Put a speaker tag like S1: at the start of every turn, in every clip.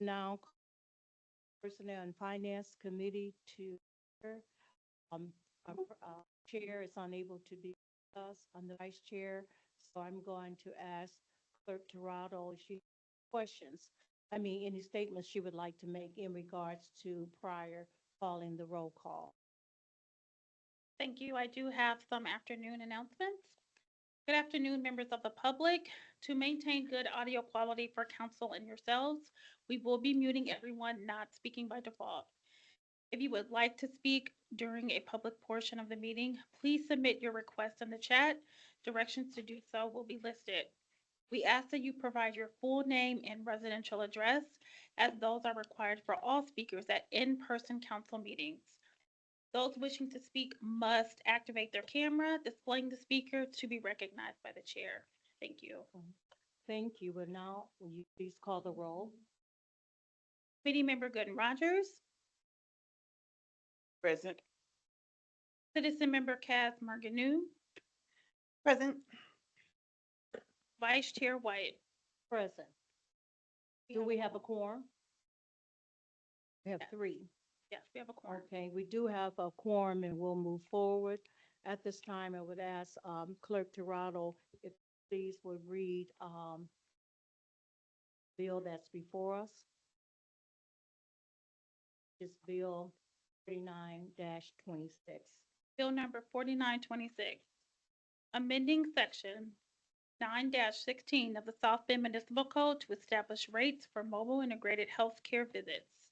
S1: Now, Personnel and Finance Committee to, um, our chair is unable to be with us. I'm the vice chair, so I'm going to ask Clerk Torado if she has questions. Any statements she would like to make in regards to prior calling the roll call.
S2: Thank you. I do have some afternoon announcements. Good afternoon, members of the public. To maintain good audio quality for council and yourselves, we will be muting everyone not speaking by default. If you would like to speak during a public portion of the meeting, please submit your request in the chat. Directions to do so will be listed. We ask that you provide your full name and residential address, as those are required for all speakers at in-person council meetings. Those wishing to speak must activate their camera, displaying the speaker to be recognized by the chair. Thank you.
S1: Thank you. And now, will you please call the roll?
S2: Committee Member Gooden Rogers,
S3: Present.
S2: Citizen Member Kaz Marganu,
S3: Present.
S2: Vice Chair White.
S1: Present. Do we have a quorum? We have
S2: Yes.
S1: three.
S2: Yes, we have a quorum.
S1: Okay, we do have a quorum and we'll move forward. At this time, I would ask Clerk Tirado if please would read bill that's before us. It's Bill 49-26.
S2: Bill number 4926, amending section 9-16 of the South Bend Municipal Code to establish rates for mobile integrated healthcare visits.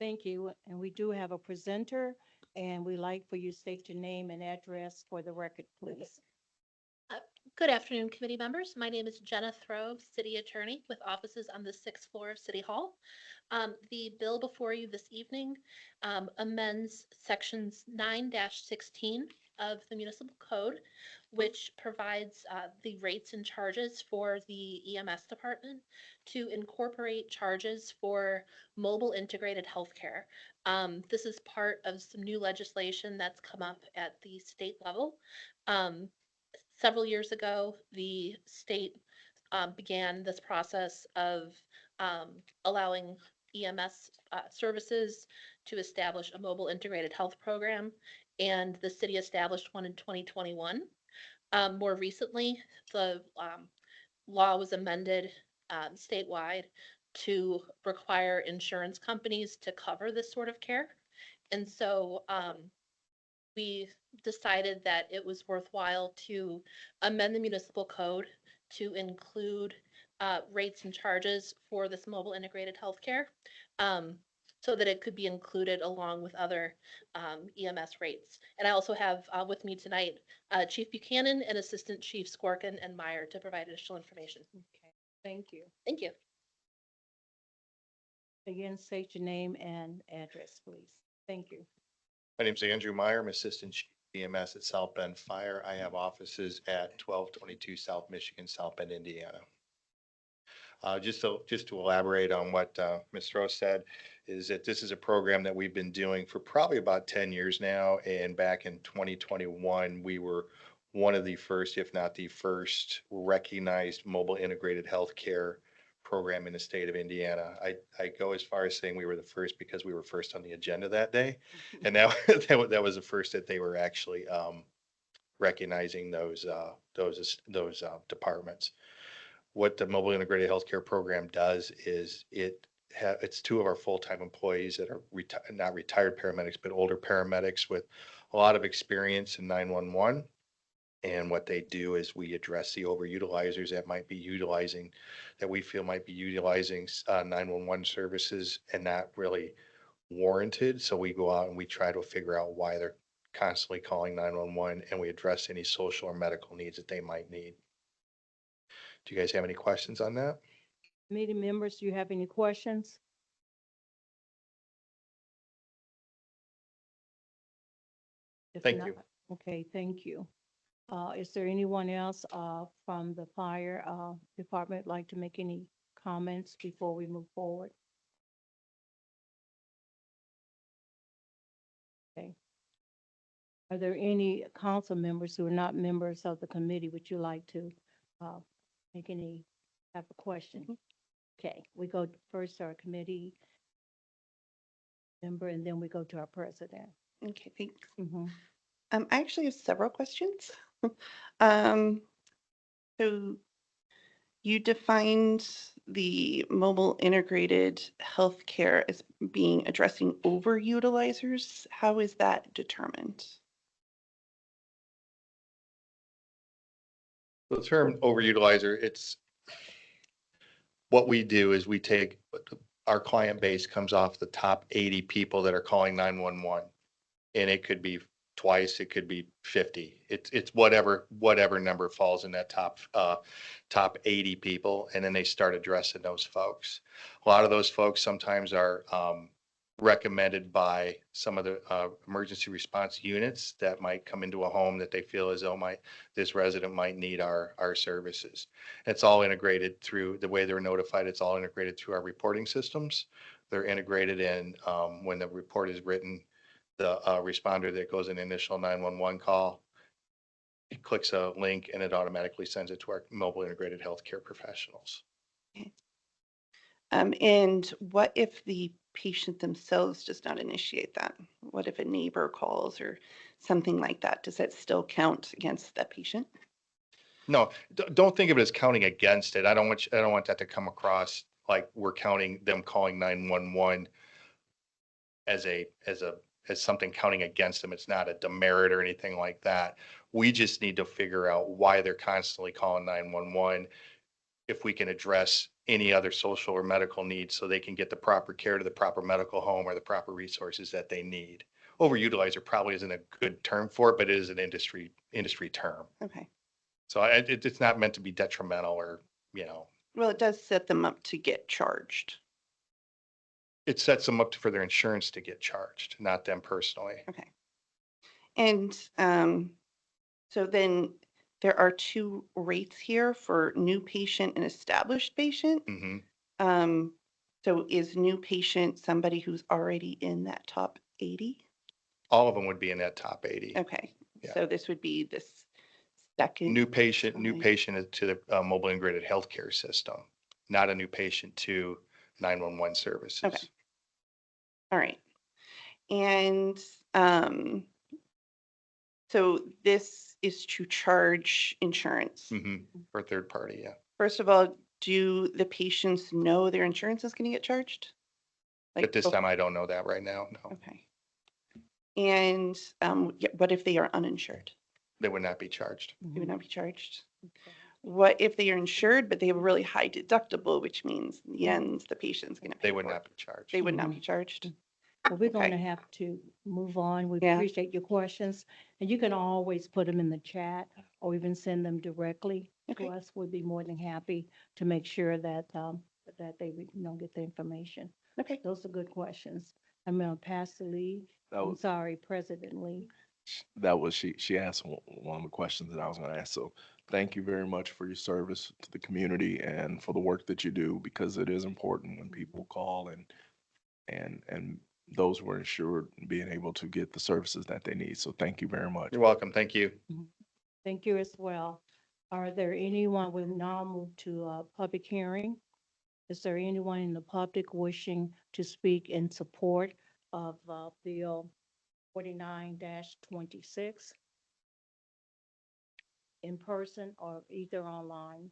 S1: Thank you. And we do have a presenter, and we'd like for you to state your name and address for the record, please.
S4: Good afternoon, committee members. My name is Jenna Throve, City Attorney with offices on the sixth floor of City Hall. The bill before you this evening amends sections 9-16 of the municipal code, which provides the rates and charges for the EMS department to incorporate charges for mobile integrated healthcare. This is part of some new legislation that's come up at the state level. Several years ago, the state began this process of allowing EMS services to establish a mobile integrated health program, and the city established one in 2021. More recently, the law was amended statewide to require insurance companies to cover this sort of care. And so we decided that it was worthwhile to amend the municipal code to include rates and charges for this mobile integrated healthcare, so that it could be included along with other EMS rates. And I also have with me tonight Chief Buchanan and Assistant Chief Skorkin and Meyer to provide additional information.
S1: Okay, thank you.
S4: Thank you.
S1: Again, state your name and address, please. Thank you.
S5: My name's Andrew Meyer. I'm Assistant Chief EMS at South Bend Fire. I have offices at 1222 South Michigan, South Bend, Indiana. Just to elaborate on what Ms. Rose said, is that this is a program that we've been doing for probably about 10 years now. And back in 2021, we were one of the first, if not the first, recognized mobile integrated healthcare program in the state of Indiana. I go as far as saying we were the first because we were first on the agenda that day. And that was the first that they were actually recognizing those departments. What the mobile integrated healthcare program does is it's two of our full-time employees that are not retired paramedics, but older paramedics with a lot of experience in 911. And what they do is we address the overutilizers that we feel might be utilizing 911 services and not really warranted. So we go out and we try to figure out why they're constantly calling 911, and we address any social or medical needs that they might need. Do you guys have any questions on that?
S1: Committee members, do you have any questions? If
S5: Thank
S1: not-
S5: you.
S1: Okay, thank you. Is there anyone else from the fire department like to make any comments before we move forward? Okay. Are there any council members who are not members of the committee? Would you like to make have a question? Okay, we go first to our committee member, and then we go to our president.
S3: Okay, thanks.
S1: Mhm.
S3: I actually have several questions. Um, so you defined the mobile integrated healthcare as being addressing overutilizers. How is that determined?
S5: The term overutilizer, it's, what we do is we take, our client base comes off the top 80 people that are calling 911. And it could be twice, it could be 50. It's whatever number falls in that top 80 people. And then they start addressing those folks. A lot of those folks sometimes are recommended by some of the emergency response units that might come into a home that they feel as though this resident might need our services. It's all integrated through the way they're notified. It's all integrated through our reporting systems. They're integrated in when the report is written, the responder that goes in the initial 911 call, it clicks a link and it automatically sends it to our mobile integrated healthcare professionals.
S3: And what if the patient themselves does not initiate that? What if a neighbor calls or something like that? Does that still count against that patient?
S5: No, don't think of it as counting against it. I don't want that to come across like we're counting them calling 911 as something counting against them. It's not a demerit or anything like that. We just need to figure out why they're constantly calling 911. If we can address any other social or medical needs so they can get the proper care to the proper medical home or the proper resources that they need. Overutilizer probably isn't a good term for it, but it is an industry term.
S3: Okay.
S5: So it's not meant to be detrimental or,
S3: Well, it does set them up to get charged.
S5: it sets them up for their insurance to get charged, not them personally.
S3: Okay. And so then there are two rates here for new patient and established patient.
S5: hmm
S3: So is new patient somebody who's already in that top 80?
S5: All of them would be in that top 80.
S3: Okay.
S5: Yeah.
S3: So this would be this second.
S5: New patient
S3: Fine.
S5: to the mobile integrated healthcare system, not a new patient to 911 services.
S3: Okay. All right. And so this is to charge insurance.
S5: For third party, yeah.
S3: First of all, do the patients know their insurance is going to get charged?
S5: At this
S3: oh,
S5: time, I don't know that right now, no.
S3: Okay. And what if they are uninsured?
S5: They would not be charged.
S3: They would not be charged.
S1: Okay.
S3: What if they are insured, but they have a really high deductible, which means in the end, the patient's going to pay
S5: They would
S3: for it?
S5: not be charged.
S3: They would not be charged?
S1: Well, we're going to
S3: Okay.
S1: have to move on. We
S3: Yeah.
S1: appreciate your questions. And you can always put them in the chat or even send them directly
S3: Okay.
S1: to us. We'd be more than happy to make sure that, that they, get the information.
S3: Okay.
S1: Those are good questions. I'm going to pass the lead.
S6: That
S1: I'm
S6: was
S1: sorry, President Lee.
S6: she asked one of the questions that I was going to ask. So thank you very much for your service to the community and for the work that you do, because it is important when people call and those who are insured being able to get the services that they need. So thank you very much.
S5: You're welcome. Thank you.
S1: Thank you as well. Are there anyone, we'll now move to a public hearing. Is there anyone in the public wishing to speak in support of Bill 49-26? In person or either online?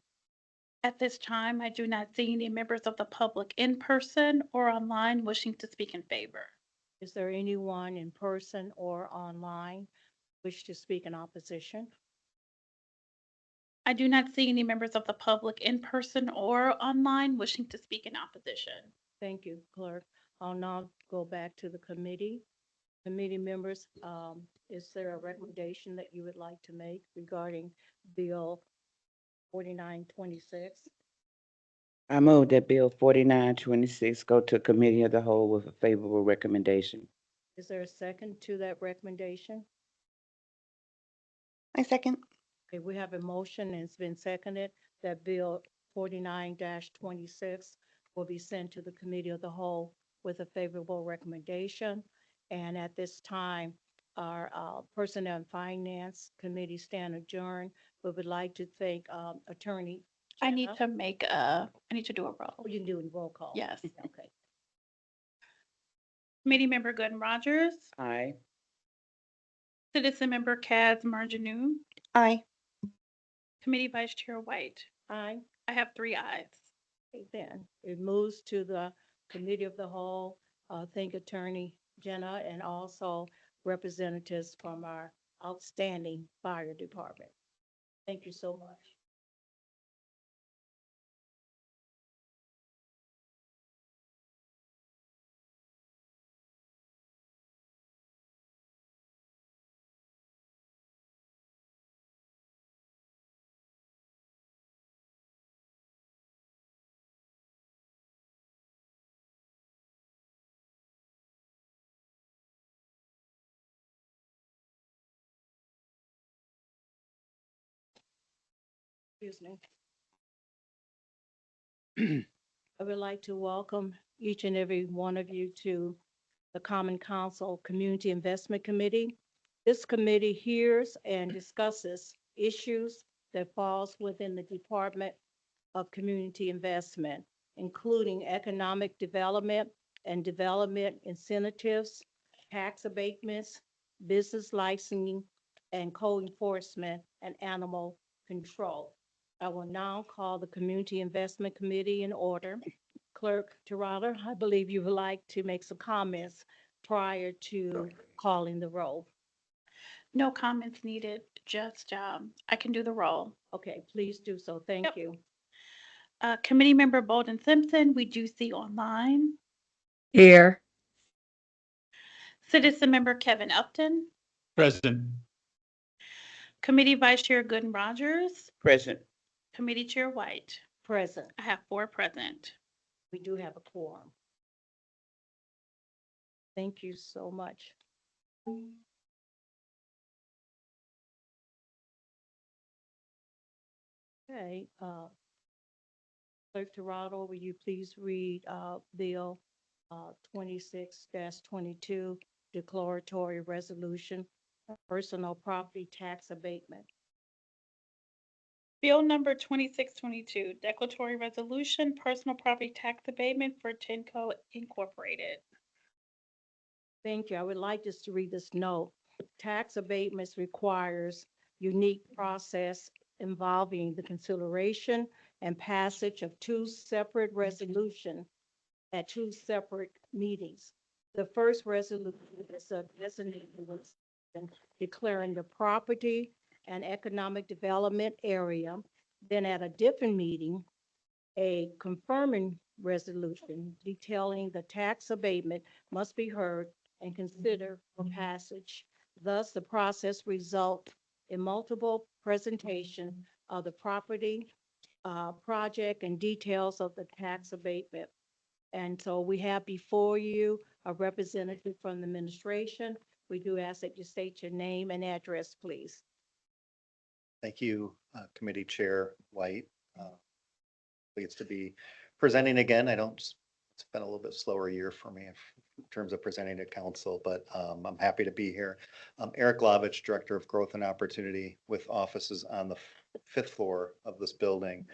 S2: At this time, I do not see any members of the public in person or online wishing to speak in favor.
S1: Is there anyone in person or online wish to speak in opposition?
S2: I do not see any members of the public in person or online wishing to speak in opposition.
S1: Thank you, Clerk. I'll now go back to the committee. Committee members, is there a recommendation that you would like to make regarding Bill 49-26?
S7: I move that Bill 49-26 go to Committee of the Whole with a favorable recommendation.
S1: Is there a second to that recommendation?
S3: I second.
S1: Okay, we have a motion and it's been seconded that Bill 49-26 will be sent to the Committee of the Whole with a favorable recommendation. And at this time, our Personnel and Finance Committee stand adjourned. We would like to thank Attorney
S2: I need
S1: Jenna?
S2: to I need to do a roll.
S1: Oh, you can do a roll call.
S2: Yes.
S1: Okay.
S2: Committee Member Gooden Rogers,
S7: Aye.
S2: Citizen Member Kaz Marjanoon,
S3: Aye.
S2: Committee Vice Chair White.
S1: Aye.
S2: I have 3 ayes.
S1: Okay, then it moves to the committee of the whole. Thank Attorney Jenna and also representatives from our outstanding fire department. Thank you so much. Excuse me. I would like to welcome each and every one of you to the Common Council Community Investment Committee. This committee hears and discusses issues that falls within the Department of Community Investment, including economic development and development incentives, tax abatements, business licensing, and code enforcement and animal control. I will now call the Community Investment Committee in order. Clerk Tarada, I believe you would like to make some comments prior to calling the roll.
S2: No comments needed, just, I can do the roll.
S1: Okay, please do so. Thank
S2: Yep.
S1: you.
S2: Committee Member Bolden Simpson, we do see online.
S8: Here.
S2: Citizen Member Kevin Upton,
S8: Present.
S2: Committee Vice Chair Gooden Rogers,
S7: Present.
S2: Committee Chair White.
S1: Present.
S2: I have 4 present.
S1: We do have a quorum. Thank you so much. Okay, Clerk Toronto, will you please read, Bill, 26-22, declaratory resolution, personal property tax abatement.
S2: Bill number 2622, declaratory resolution, personal property tax abatement for Tenco Incorporated.
S1: Thank you. I would like just to read this note. Tax abatements requires unique process involving the consideration and passage of 2 separate resolutions at 2 separate meetings. The first resolution is a designated resolution declaring the property and economic development area. Then at a different meeting, a confirming resolution detailing the tax abatement must be heard and considered for passage. Thus, the process results in multiple presentation of the property, project and details of the tax abatement. And so we have before you a representative from the administration. We do ask that you state your name and address, please.
S5: Thank you, Committee Chair White. Pleased to be presenting again. It's been a little bit slower year for me in terms of presenting to council, but I'm happy to be here. I'm Eric Lovich, Director of Growth and Opportunity with offices on the 5th floor of this building.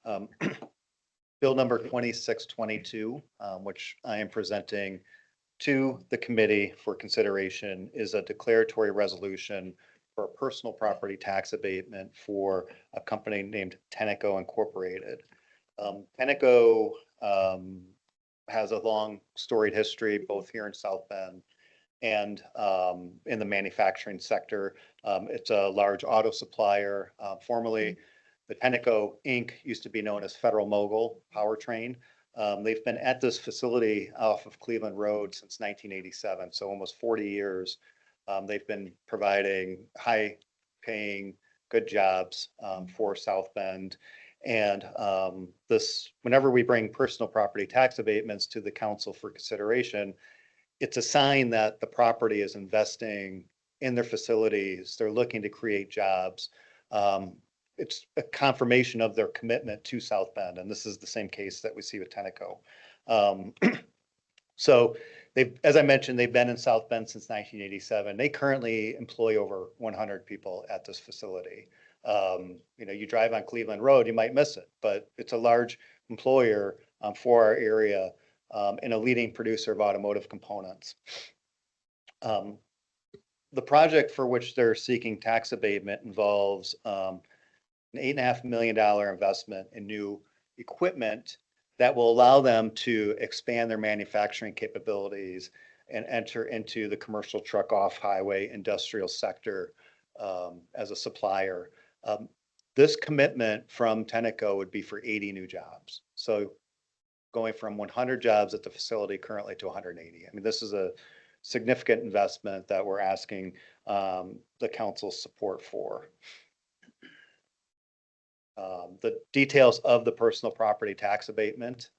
S5: Bill number 2622, which I am presenting to the committee for consideration, is a declaratory resolution for a personal property tax abatement for a company named Tenneco Incorporated. Tenneco has a long storied history, both here in South Bend and in the manufacturing sector. It's a large auto supplier. Formerly, the Tenneco Inc. used to be known as Federal Mogul Powertrain. They've been at this facility off of Cleveland Road since 1987, so almost 40 years. They've been providing high-paying, good jobs for South Bend. And whenever we bring personal property tax abatements to the council for consideration, it's a sign that the property is investing in their facilities. They're looking to create jobs. It's a confirmation of their commitment to South Bend, and this is the same case that we see with Tenneco. So as I mentioned, they've been in South Bend since 1987. They currently employ over 100 people at this facility. You drive on Cleveland Road, you might miss it, but it's a large employer for our area and a leading producer of automotive components. The project for which they're seeking tax abatement involves an $8.5 million investment in new equipment that will allow them to expand their manufacturing capabilities and enter into the commercial truck off-highway industrial sector as a supplier. This commitment from Tenneco would be for 80 new jobs. So going from 100 jobs at the facility currently to 180. I mean, this is a significant investment that we're asking the council's support for. The details of the personal property tax abatement.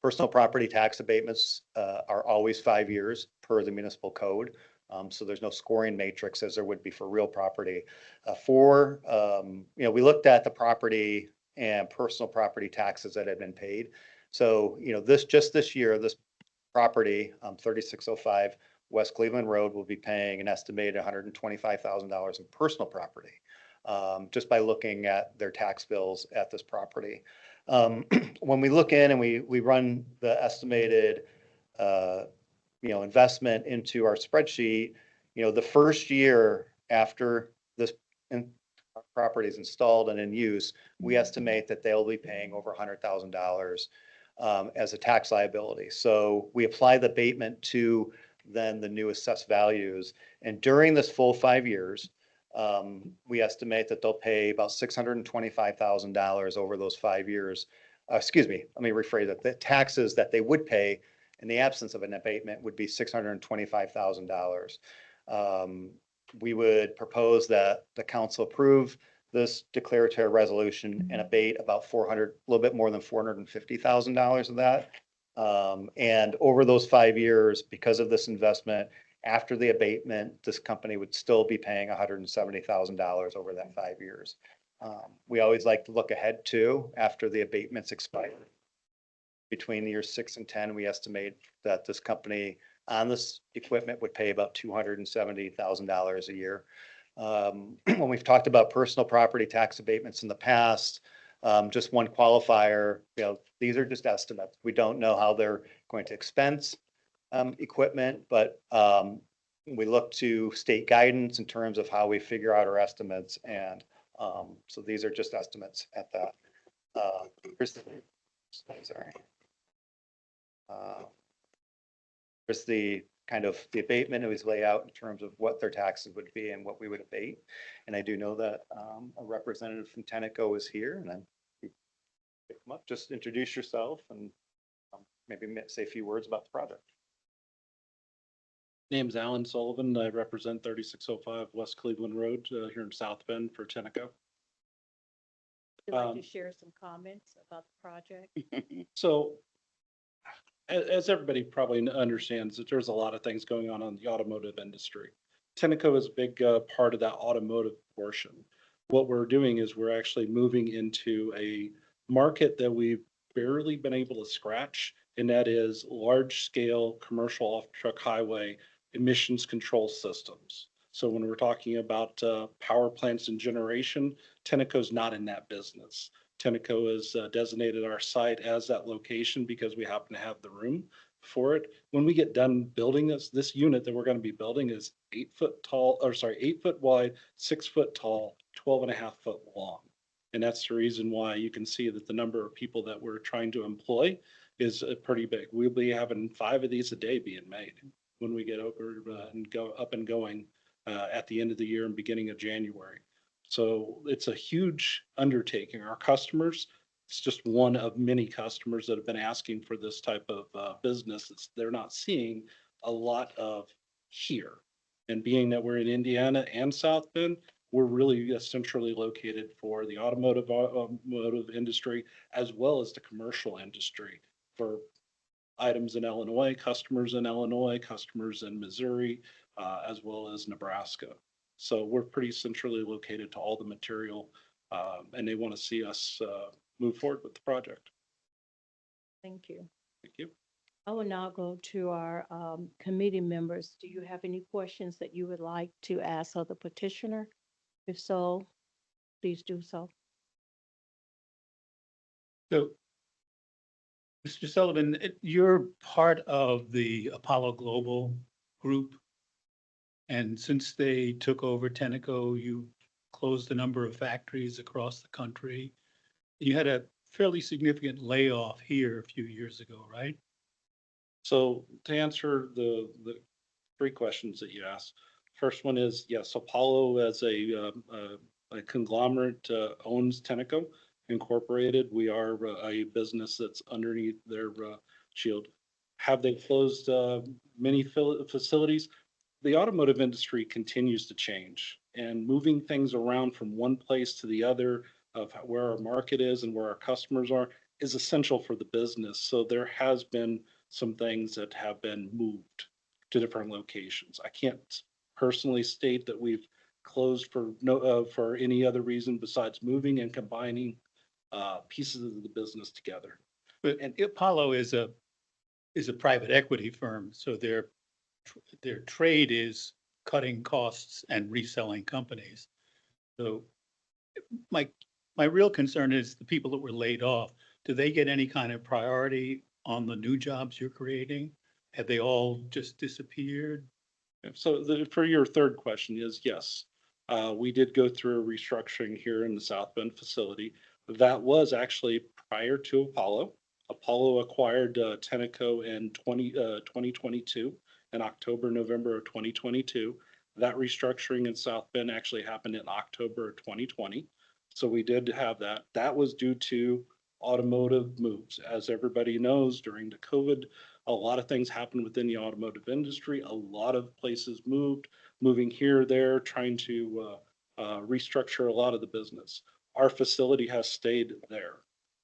S5: Personal property tax abatements are always 5 years per the municipal code. So there's no scoring matrix as there would be for real property. We looked at the property and personal property taxes that had been paid. So, this year, this property, 3605 West Cleveland Road will be paying an estimated $125,000 in personal property, just by looking at their tax bills at this property. When we look in and we run the estimated, investment into our spreadsheet, the first year after this property is installed and in use, we estimate that they'll be paying over $100,000 as a tax liability. So we apply the abatement to then the new assessed values. And during this full 5 years, we estimate that they'll pay about $625,000 over those 5 years. Excuse me, let me rephrase that. The taxes that they would pay in the absence of an abatement would be $625,000. We would propose that the council approve this declaratory resolution and abate about a little bit more than $450,000 of that. And over those 5 years, because of this investment, after the abatement, this company would still be paying $170,000 over that 5 years. We always like to look ahead too, after the abatements expire. Between the years 6 and 10, we estimate that this company on this equipment would pay about $270,000 a year. When we've talked about personal property tax abatements in the past, just one qualifier, these are just estimates. We don't know how they're going to expense equipment, but we look to state guidance in terms of how we figure out our estimates. And so these are just estimates at that. Here's the kind of the abatement. It was laid out in terms of what their taxes would be and what we would abate. And I do know that a representative from Tenneco is here, and I'm come up, just introduce yourself and maybe say a few words about the project.
S9: Name's Alan Sullivan. I represent 3605 West Cleveland Road here in South Bend for Tenneco.
S1: Would you like to share some comments about the project?
S9: So as everybody probably understands, that there's a lot of things going on in the automotive industry. Tenneco is a big part of that automotive portion. What we're doing is we're actually moving into a market that we've barely been able to scratch, and that is large scale commercial off-truck highway emissions control systems. So when we're talking about power plants and generation, Tenneco's not in that business. Tenneco has designated our site as that location because we happen to have the room for it. When we get done building this unit that we're going to be building is 8 foot tall, 8 foot wide, 6 foot tall, 12.5 foot long. And that's the reason why you can see that the number of people that we're trying to employ is pretty big. We'll be having 5 of these a day being made when we get over and go up and going at the end of the year and beginning of January. So it's a huge undertaking. Our customers, it's just one of many customers that have been asking for this type of business. They're not seeing a lot of here. And being that we're in Indiana and South Bend, we're really centrally located for the automotive industry as well as the commercial industry for items in Illinois, customers in Missouri, as well as Nebraska. So we're pretty centrally located to all the material, and they want to see us move forward with the project.
S1: Thank you.
S9: Thank you.
S1: I will now go to our committee members. Do you have any questions that you would like to ask of the petitioner If so, please do so.
S8: So, Mr. Sullivan, you're part of the Apollo Global Group. And since they took over Tenneco, you closed a number of factories across the country. You had a fairly significant layoff here a few years ago, right?
S9: So to answer the three questions that you asked, first one is, yes, Apollo as a conglomerate owns Tenneco Incorporated. We are a business that's underneath their shield. Have they closed many facilities? The automotive industry continues to change, and moving things around from one place to the other of where our market is and where our customers are is essential for the business. So there has been some things that have been moved to different locations. I can't personally state that we've closed for any other reason besides moving and combining pieces of the business together.
S8: But Apollo is a private equity firm, so their trade is cutting costs and reselling companies. So my real concern is the people that were laid off. Do they get any kind of priority on the new jobs you're creating? Have they all just disappeared?
S9: So for your third question is yes, we did go through a restructuring here in the South Bend facility. That was actually prior to Apollo. Apollo acquired Tenneco in 2022, in October, November of 2022. That restructuring in South Bend actually happened in October of 2020. So we did have that. That was due to automotive moves. As everybody knows, during the COVID, a lot of things happened within the automotive industry. A lot of places moving here, there, trying to restructure a lot of the business. Our facility has stayed there,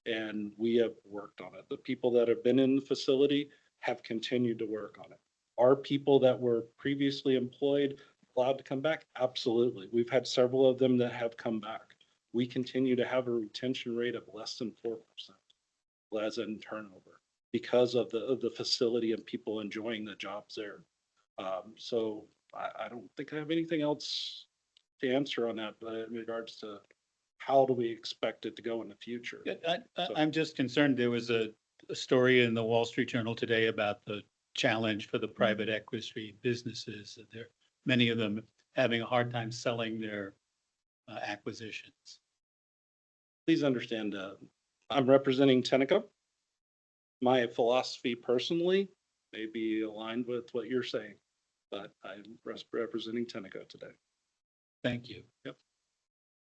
S9: and we have worked on it. The people that have been in the facility have continued to work on it. Are people that were previously employed allowed to come back? Absolutely. We've had several of them that have come back. We continue to have a retention rate of less than 4% as in turnover because of the facility and people enjoying the jobs there. So I don't think I have anything else to answer on that, but in regards to how do we expect it to go in the future?
S8: I'm just concerned. There was a story in the Wall Street Journal today about the challenge for the private equity businesses. Many of them having a hard time selling their acquisitions.
S9: Please understand, I'm representing Tenneco. My philosophy personally may be aligned with what you're saying, but I'm representing Tenneco today.
S8: Thank you.
S9: Yep.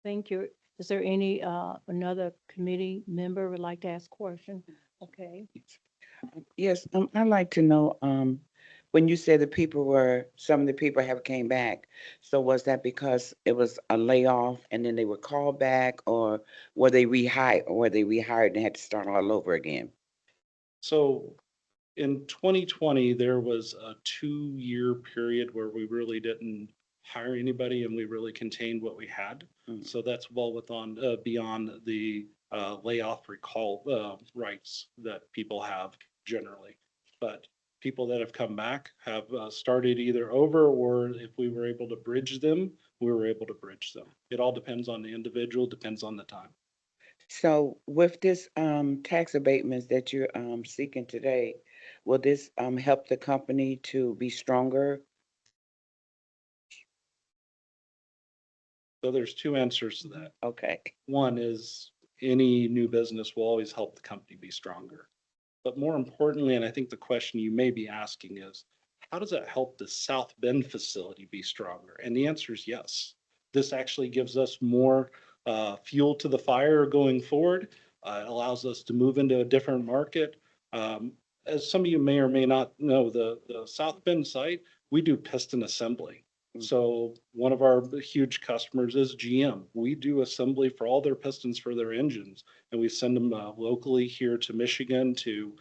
S1: Thank you. Is there any, another committee member would like to ask a question? Okay.
S7: Yes, I'd like to know, when you said some of the people have came back, so was that because it was a layoff and then they were called back, or were they rehired and had to start all over again?
S9: So in 2020, there was a 2-year period where we really didn't hire anybody and we really contained what we had. So that's well beyond the layoff recall rights that people have generally. But people that have come back have started either over, or if we were able to bridge them, we were able to bridge them. It all depends on the individual, depends on the time.
S7: So with this tax abatements that you're seeking today, will this help the company to be stronger?
S9: So there's two answers to that.
S7: Okay.
S9: One is any new business will always help the company be stronger. But more importantly, and I think the question you may be asking is, how does that help the South Bend facility be stronger? And the answer is yes. This actually gives us more fuel to the fire going forward. It allows us to move into a different market. As some of you may or may not know, the South Bend site, we do piston assembly. So one of our huge customers is GM. We do assembly for all their pistons for their engines, and we send them locally here to Michigan, to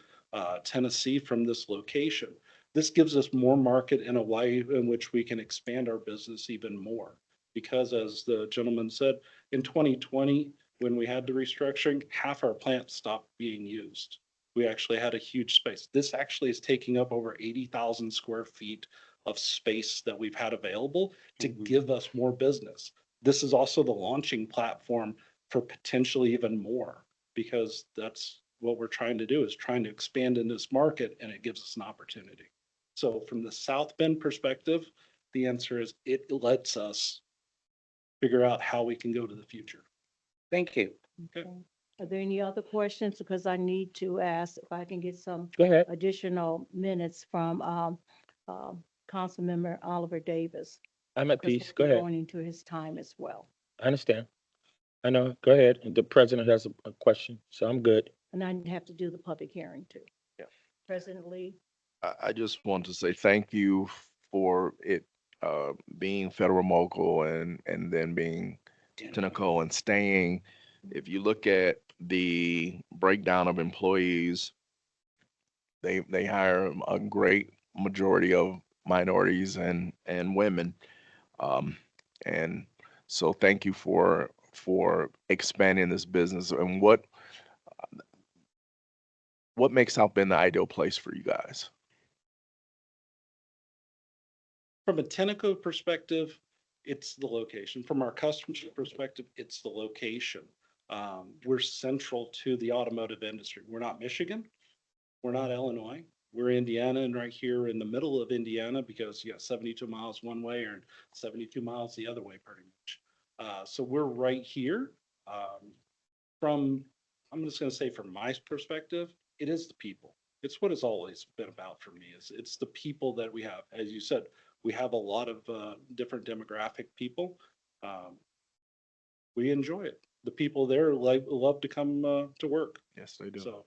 S9: Tennessee from this location. This gives us more market in a way in which we can expand our business even more. Because as the gentleman said, in 2020, when we had the restructuring, half our plant stopped being used. We actually had a huge space. This actually is taking up over 80,000 square feet of space that we've had available to give us more business. this is also the launching platform for potentially even more, because that's what we're trying to do, is trying to expand in this market, and it gives us an opportunity. So from the South Bend perspective, the answer is it lets us figure out how we can go to the future.
S7: Thank you.
S1: Are there any other questions? Because I need to ask if I can get some
S10: Go ahead.
S1: additional minutes from Councilmember Oliver Davis.
S10: I'm at
S1: Because
S10: peace.
S1: we'll
S10: Go
S1: be
S10: ahead.
S1: going into his time as well.
S10: I understand. I know. Go ahead. The president has a question, so I'm good.
S1: And I have to do the public hearing too.
S6: Yeah.
S1: President Lee?
S6: I just want to say thank you for it being federal mogul and then being Tenneco and staying. If you look at the breakdown of employees, they hire a great majority of minorities and women. And so thank you for expanding this business. And what makes South Bend the ideal place for you guys?
S9: From a Tenneco perspective, it's the location. From our customer's perspective, it's the location. We're central to the automotive industry. We're not Michigan. We're not Illinois. We're Indiana, and right here in the middle of Indiana, because you got 72 miles one way or 72 miles the other way, pretty much. So we're right here. I'm just going to say from my perspective, it is the people. It's what it's always been about for me. It's the people that we have. As you said, we have a lot of different demographic people. We enjoy it. The people there love to come to work.
S6: Yes, they do.
S9: So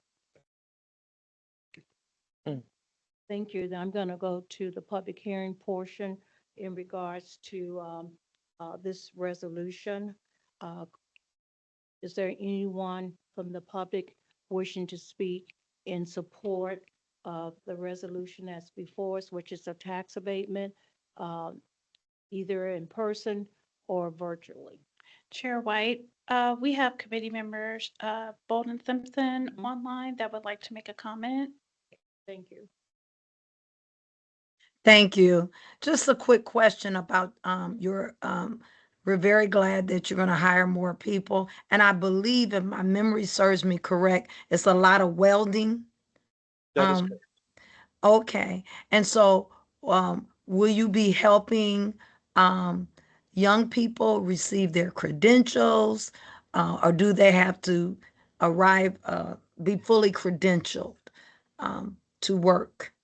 S1: Thank you. Then I'm going to go to the public hearing portion in regards to this resolution. Is there anyone from the public wishing to speak in support of the resolution that's before us, which is a tax abatement, either in person or virtually?
S2: Chair White, we have committee members, Bolden Simpson
S1: Mhm.
S2: online that would like to make a comment.
S1: Thank you.
S11: Thank you. Just a quick question about we're very glad that you're going to hire more people. And I believe, if my memory serves me correct, it's a lot of welding.
S9: that is
S11: Um,
S9: correct.
S11: Okay. And so will you be helping young people receive their credentials? Or do they have to arrive, be fully credentialed to work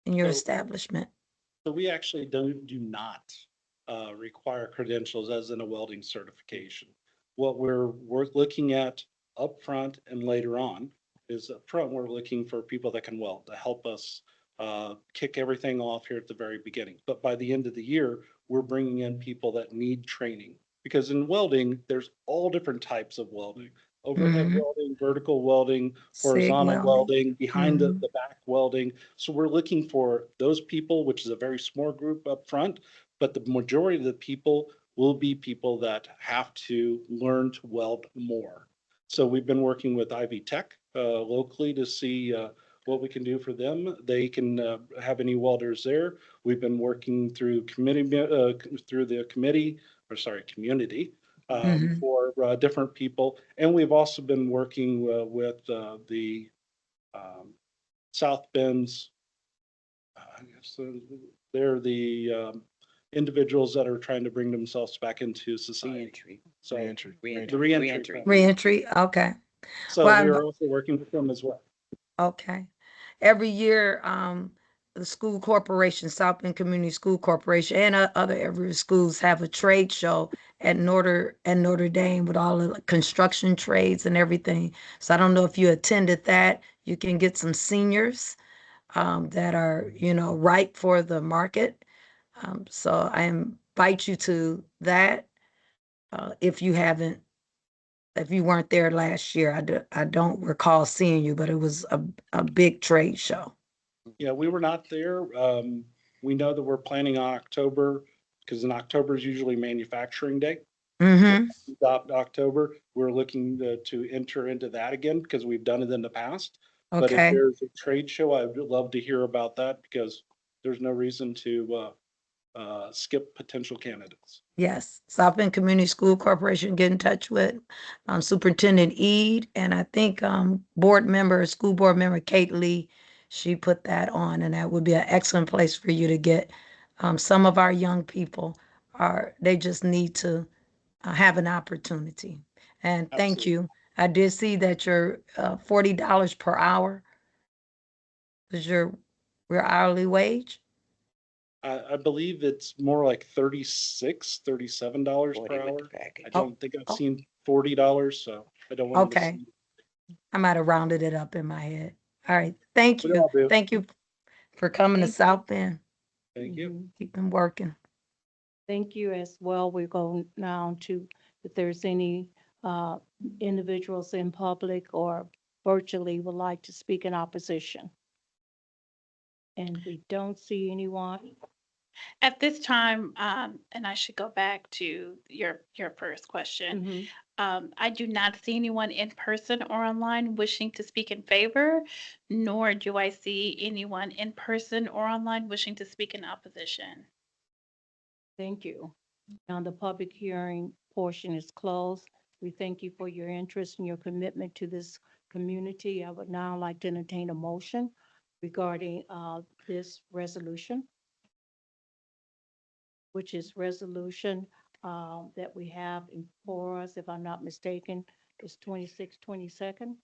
S11: in your
S9: So-
S11: establishment?
S9: So we actually do not require credentials as in a welding certification. What we're looking at upfront and later on is upfront, we're looking for people that can weld to help us kick everything off here at the very beginning. But by the end of the year, we're bringing in people that need training. Because in welding, there's all different types of welding. Overhead
S11: Mhm.
S9: welding, vertical welding,
S11: SIG
S9: horizontal welding, behind
S11: Mhm.
S9: the back welding. So we're looking for those people, which is a very small group up front, but the majority of the people will be people that have to learn to weld more. So we've been working with Ivy Tech locally to see what we can do for them. They can have any welders there. We've been working through through the community,
S11: Mhm.
S9: for different people. And we've also been working with the South Bend's, I guess they're the individuals that are trying to bring themselves back into society.
S7: Reentry.
S9: So
S6: Reentry.
S9: the reentry.
S11: Reentry, okay.
S9: So
S11: Well,
S9: we're also working with them as well.
S11: Okay. Every year, the school corporation, South Bend Community School Corporation, and other area schools have a trade show at Notre Dame with all the construction trades and everything. So I don't know if you attended that. You can get some seniors that are, ripe for the market. So I invite you to that if you haven't. If you weren't there last year, I don't recall seeing you, but it was a big trade show.
S9: Yeah, we were not there. We know that we're planning on October, because in October is usually manufacturing day.
S11: Mm-hmm.
S9: October, we're looking to enter into that again because we've done it in the past. But if
S11: Okay.
S9: there's a trade show, I would love to hear about that, because there's no reason to skip potential candidates.
S11: Yes, South Bend Community School Corporation, get in touch with Superintendent Eid, and I think school board member Kate Lee, she put that on, and that would be an excellent place for you to get some of our young people they just need to have an opportunity. And thank
S9: Absolutely.
S11: you. I did see that your $40 per hour is your hourly wage.
S9: I believe it's more like $37
S7: 40
S9: per
S7: with the
S9: hour.
S7: package.
S9: I don't think I've
S11: oh.
S9: seen $40, so I don't want to
S11: Okay.
S9: mislead.
S11: I might have rounded it up in my head. All right, thank
S9: We
S11: you.
S9: all do.
S11: Thank you for coming to
S1: Thank you.
S11: South Bend.
S9: Thank you.
S1: Mhm.
S11: Keep them working.
S1: Thank you as well. We're going now to, if there's any individuals in public or virtually would like to speak in opposition. And we don't see anyone.
S2: At this time, and I should go back to your first question.
S1: Mhm.
S2: I do not see anyone in person or online wishing to speak in favor, nor do I see anyone in person or online wishing to speak in opposition.
S1: Thank you. Now the public hearing portion is closed. We thank you for your interest and your commitment to this community. I would now like to entertain a motion regarding this resolution, which is resolution that we have for us, if I'm not mistaken, is 2622.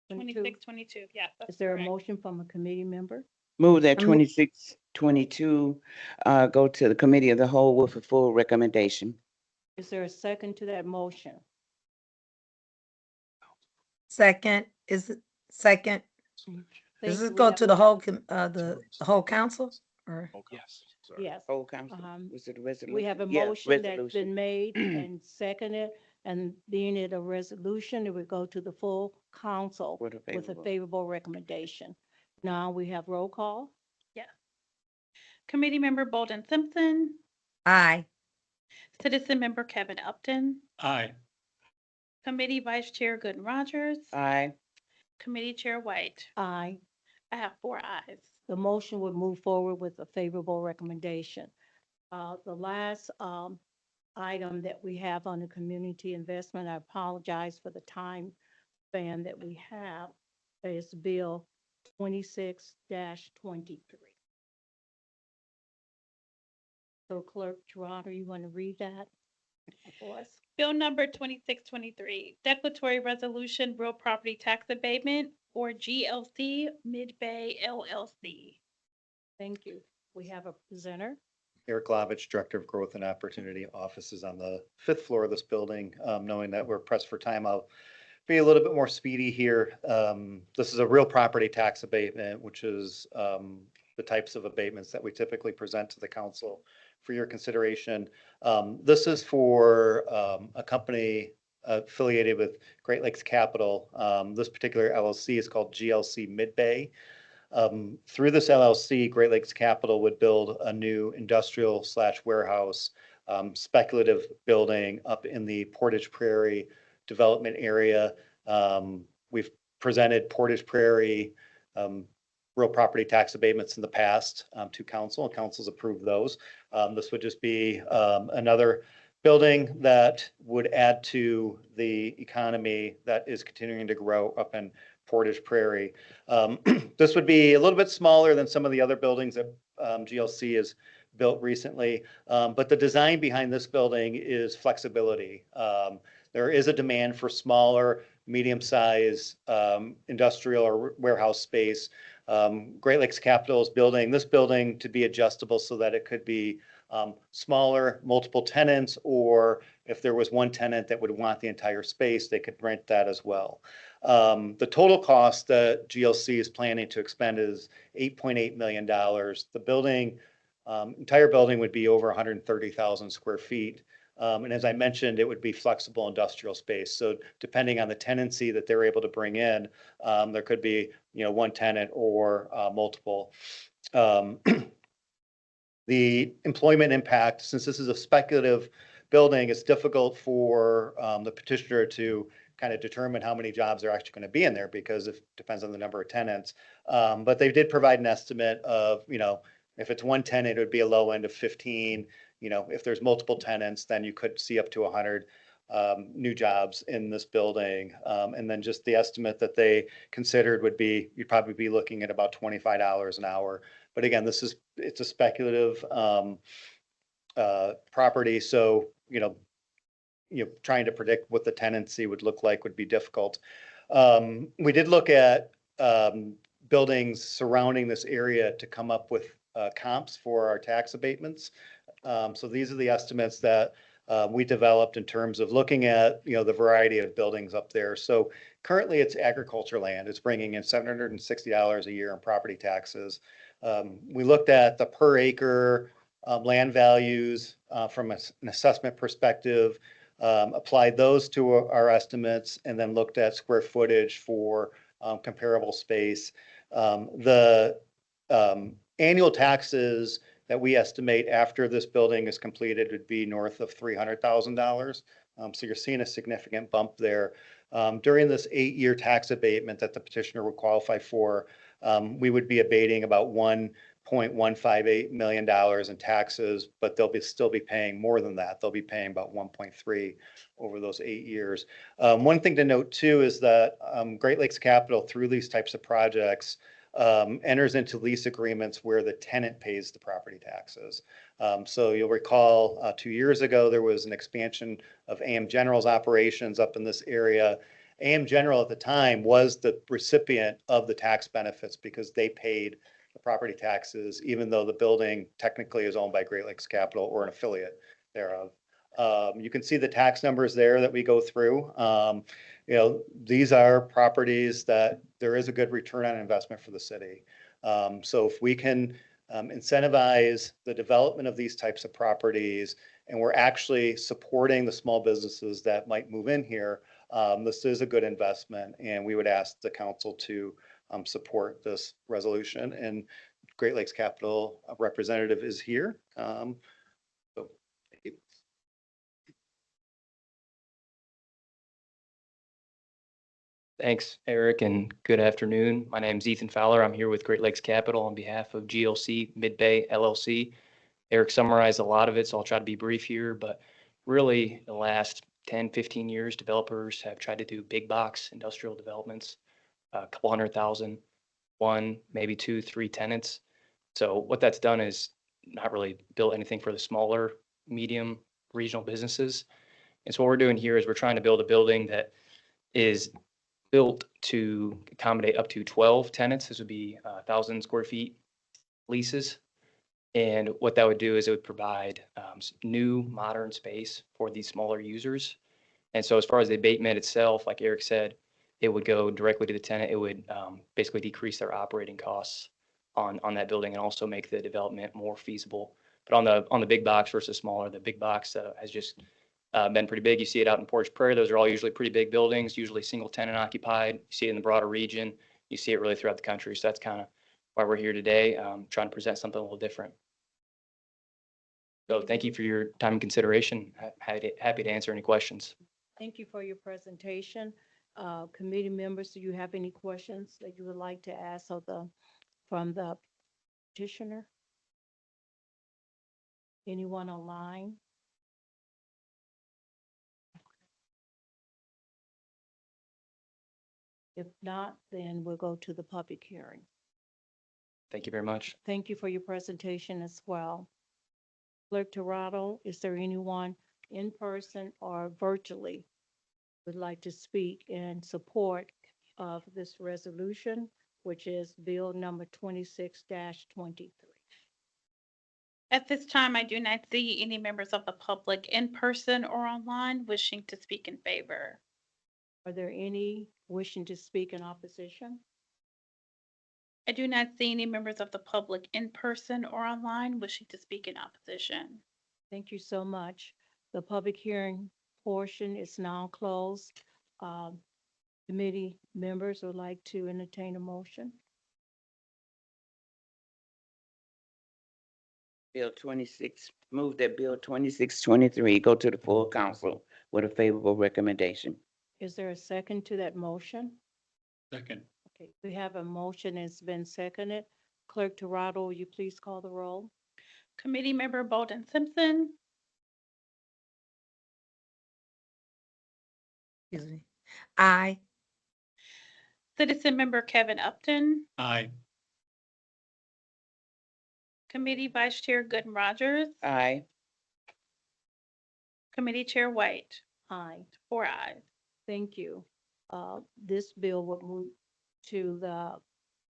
S2: 2622, yes, that's
S1: Is there a
S2: correct.
S1: motion from a committee member?
S7: Move that
S11: I'm-
S7: 2622 go to the committee of the whole with a full recommendation.
S1: Is there a second to that motion?
S11: Second, is it second?
S1: Thank
S11: Does this
S1: you. We
S11: go
S1: have
S11: to
S1: a-
S11: the whole, the whole council? Or,
S9: Yes.
S1: Yes.
S7: Whole council,
S1: Um,
S7: was it a resolution?
S1: We have a
S7: Yeah,
S1: motion that's
S7: resolution.
S1: been made and seconded, and being it a resolution, it would go to the full council
S7: With a
S1: with a
S7: favorable.
S1: favorable recommendation. Now we have roll call.
S2: Committee Member Bolden Simpson,
S11: aye.
S2: Citizen Member Kevin Upton,
S8: Aye.
S2: Committee Vice Chair Gooden Rogers,
S7: Aye.
S2: Committee Chair White.
S1: Aye.
S2: I have 4 ayes.
S1: The motion would move forward with a favorable recommendation. The last item that we have on the community investment, I apologize for the time span that we have, is Bill 26-23. So Clerk Gerardo, you want to read that for us?
S2: Bill number 2623, Declaratory Resolution Real Property Tax Abatement, or GLC Mid-Bay LLC.
S1: Thank you. We have a presenter.
S12: Eric Glavich, Director of Growth and Opportunity. Office is on the 5th floor of this building. Knowing that we're pressed for time, I'll be a little bit more speedy here. This is a real property tax abatement, which is the types of abatements that we typically present to the council for your consideration. This is for a company affiliated with Great Lakes Capital. This particular LLC is called GLC Mid-Bay. Through this LLC, Great Lakes Capital would build a new industrial/warehouse speculative building up in the Portage Prairie development area. We've presented Portage Prairie real property tax abatements in the past to council, and council's approved those. This would just be another building that would add to the economy that is continuing to grow up in Portage Prairie. This would be a little bit smaller than some of the other buildings that GLC has built recently, but the design behind this building is flexibility. There is a demand for smaller, medium-sized industrial or warehouse space. Great Lakes Capital is building this building to be adjustable so that it could be smaller, multiple tenants, or if there was one tenant that would want the entire space, they could rent that as well. The total cost that GLC is planning to expend is $8.8 million. The building, entire building would be over 130,000 square feet. And as I mentioned, it would be flexible industrial space. So depending on the tenancy that they're able to bring in, there could be, one tenant or multiple. The employment impact, since this is a speculative building, it's difficult for the petitioner to kind of determine how many jobs are actually going to be in there because it depends on the number of tenants. But they did provide an estimate of, If it's one tenant, it would be a low end of 15. You know, if there's multiple tenants, then you could see up to 100 new jobs in this building. And then just the estimate that they considered would be, you'd probably be looking at about $25 an hour. But again, it's a speculative property. So, trying to predict what the tenancy would look like would be difficult. We did look at buildings surrounding this area to come up with comps for our tax abatements. So these are the estimates that we developed in terms of looking at, the variety of buildings up there. So currently it's agriculture land. It's bringing in $760 a year in property taxes. We looked at the per acre land values from an assessment perspective, applied those to our estimates, and then looked at square footage for comparable space. The annual taxes that we estimate after this building is completed would be north of $300,000. So you're seeing a significant bump there. During this 8-year tax abatement that the petitioner would qualify for, we would be abating about $1.158 million in taxes, but they'll still be paying more than that. They'll be paying about 1.3 over those 8 years. One thing to note too is that Great Lakes Capital, through these types of projects, enters into lease agreements where the tenant pays the property taxes. So you'll recall 2 years ago, there was an expansion of AM General's operations up in this area. AM General at the time was the recipient of the tax benefits because they paid the property taxes, even though the building technically is owned by Great Lakes Capital or an affiliate thereof. You can see the tax numbers there that we go through. These are properties that there is a good return on investment for the city. So if we can incentivize the development of these types of properties, and we're actually supporting the small businesses that might move in here, this is a good investment, and we would ask the council to support this resolution. And Great Lakes Capital representative is here. So thank you.
S13: Thanks, Eric, and good afternoon. My name is Ethan Fowler. I'm here with Great Lakes Capital on behalf of GLC Mid-Bay LLC. Eric summarized a lot of it, so I'll try to be brief here, but really the last 10, 15 years, developers have tried to do big box industrial developments, a couple 100,000, 1, maybe 2, 3 tenants. So what that's done is not really built anything for the smaller, medium regional businesses. And so what we're doing here is we're trying to build a building that is built to accommodate up to 12 tenants. This would be 1,000 square feet leases. And what that would do is it would provide new modern space for these smaller users. And so as far as the abatement itself, like Eric said, it would go directly to the tenant. It would basically decrease their operating costs on that building and also make the development more feasible. But on the big box versus smaller, the big box has just been pretty big. You see it out in Portage Prairie. Those are all usually pretty big buildings, usually single tenant occupied. You see it in the broader region. You see it really throughout the country. So that's kind of why we're here today, trying to present something a little different. So thank you for your time and consideration. Happy to answer any questions.
S1: Thank you for your presentation. Committee members, do you have any questions that you would like to ask from the petitioner? Anyone online? If not, then we'll go to the public hearing.
S13: Thank you very much.
S1: Thank you for your presentation as well. Clerk Toronto, is there anyone in person or virtually would like to speak in support of this resolution, which is bill number 26-23?
S2: At this time, I do not see any members of the public in person or online wishing to speak in favor.
S1: Are there any wishing to speak in opposition?
S2: I do not see any members of the public in person or online wishing to speak in opposition.
S1: Thank you so much. The public hearing portion is now closed. Committee members would like to entertain a motion.
S7: Bill 26, move that Bill 2623 go to the full council with a favorable recommendation.
S1: Is there a second to that motion?
S8: Second.
S1: Okay, we have a motion. It's been seconded. Clerk Torato, will you please call the roll?
S2: Committee Member Bolden Simpson,
S11: Excuse me. Aye.
S2: Citizen Member Kevin Upton,
S8: Aye.
S2: Committee Vice Chair Gooden Rogers,
S7: Aye.
S2: Committee Chair White,
S1: Aye.
S2: 4 ayes.
S1: Thank you. This bill will move to the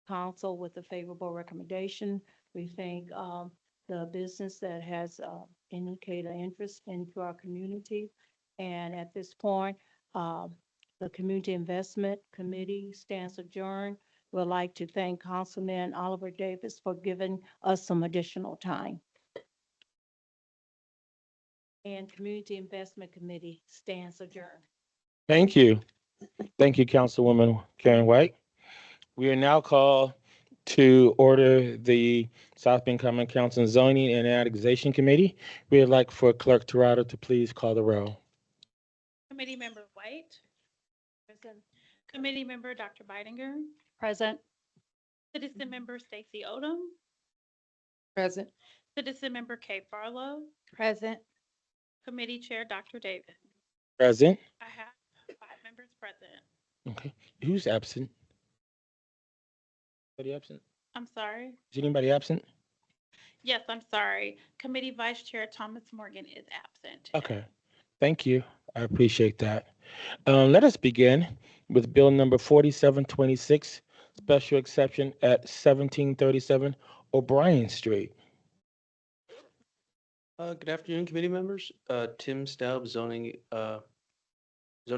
S1: council with a favorable recommendation. We thank the business that has indicated interest into our community. And at this point, the Community Investment Committee stands adjourned. We'd like to thank Councilman Oliver Davis for giving us some additional time. And Community Investment Committee stands adjourned.
S10: Thank you. Thank you, Councilwoman Karen White. We are now called to order the South Bend Common Council Zoning and Annexation Committee. We would like for Clerk Torato to please call the roll.
S2: Committee Member White,
S1: Present.
S2: Committee Member Dr. Bidinger,
S1: Present.
S2: Citizen Member Stacy Odom,
S1: Present.
S2: Citizen Member Kay Farlow,
S1: Present.
S2: Committee Chair Dr. Davis.
S10: Present.
S2: I have 5 members present.
S10: Okay. Who's absent? Anybody absent?
S2: I'm sorry.
S10: Is anybody absent?
S2: Yes, I'm sorry. Committee Vice Chair Thomas Morgan is absent.
S10: Okay. Thank you. I appreciate that. Let us begin with Bill number 4726, special exception at 1737 O'Brien Street.
S14: Good afternoon, committee members. Tim Staub, zoning